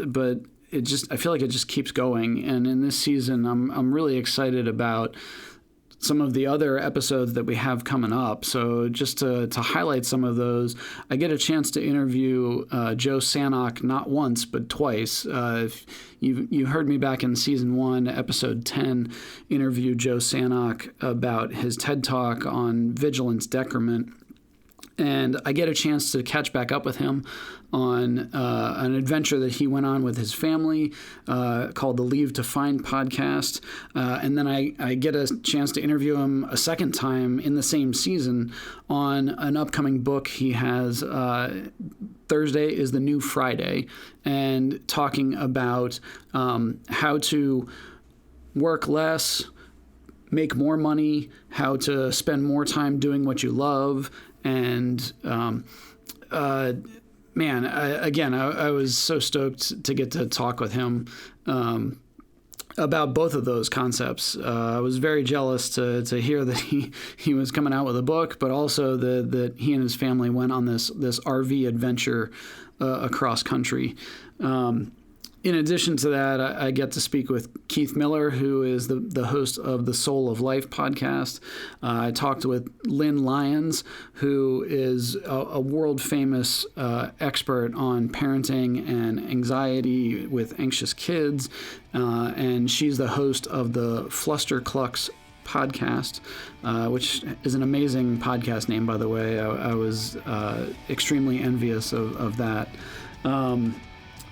I feel like it just keeps going. And in this season, I'm really excited about some of the other episodes that we have coming up. So just to highlight some of those, I get a chance to interview Joe Sanok not once, but twice. If you heard me back in season 1, episode 10, interview Joe Sanok about his TED Talk on vigilance decrement. And I get a chance to catch back up with him on an adventure that he went on with his family called the Leave to Find podcast. And then I get a chance to interview him a second time in the same season on an upcoming book he has. Thursday is the New Friday, and talking about how to work less, make more money, how to spend more time doing what you love. And I was so stoked to get to talk with him about both of those concepts. I was very jealous to hear that he was coming out with a book, but also that he and his family went on this RV adventure across country. In addition to that, I get to speak with Keith Miller, who is the host of the Soul of Life podcast. I talked with Lynn Lyons, who is a world-famous expert on parenting and anxiety with anxious kids, and she's the host of the Flusterclux podcast, which is an amazing podcast name, by the way. I was extremely envious of that.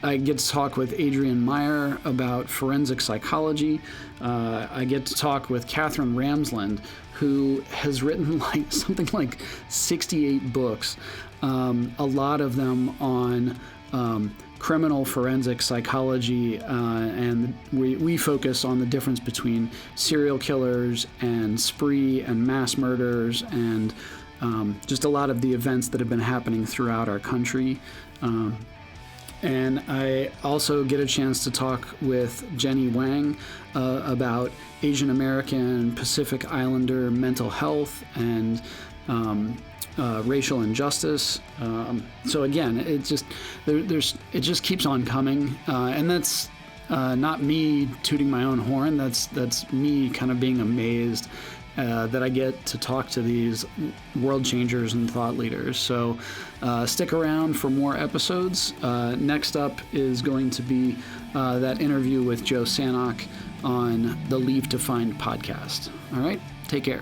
I get to talk with Adrian Meyer about forensic psychology. I get to talk with Catherine Ramsland, who has written something like 68 books, a lot of them on criminal forensic psychology, and we focus on the difference between serial killers and spree and mass murders, and just a lot of the events that have been happening throughout our country. And I also get a chance to talk with Jenny Wang about Asian American Pacific Islander mental health and racial injustice. So again, it just keeps on coming, and that's not me tooting my own horn. That's me kind of being amazed that I get to talk to these world changers and thought leaders. So stick around for more episodes. Next up is going to be that interview with Joe Sanok on the Leave to Find podcast. All right, take care.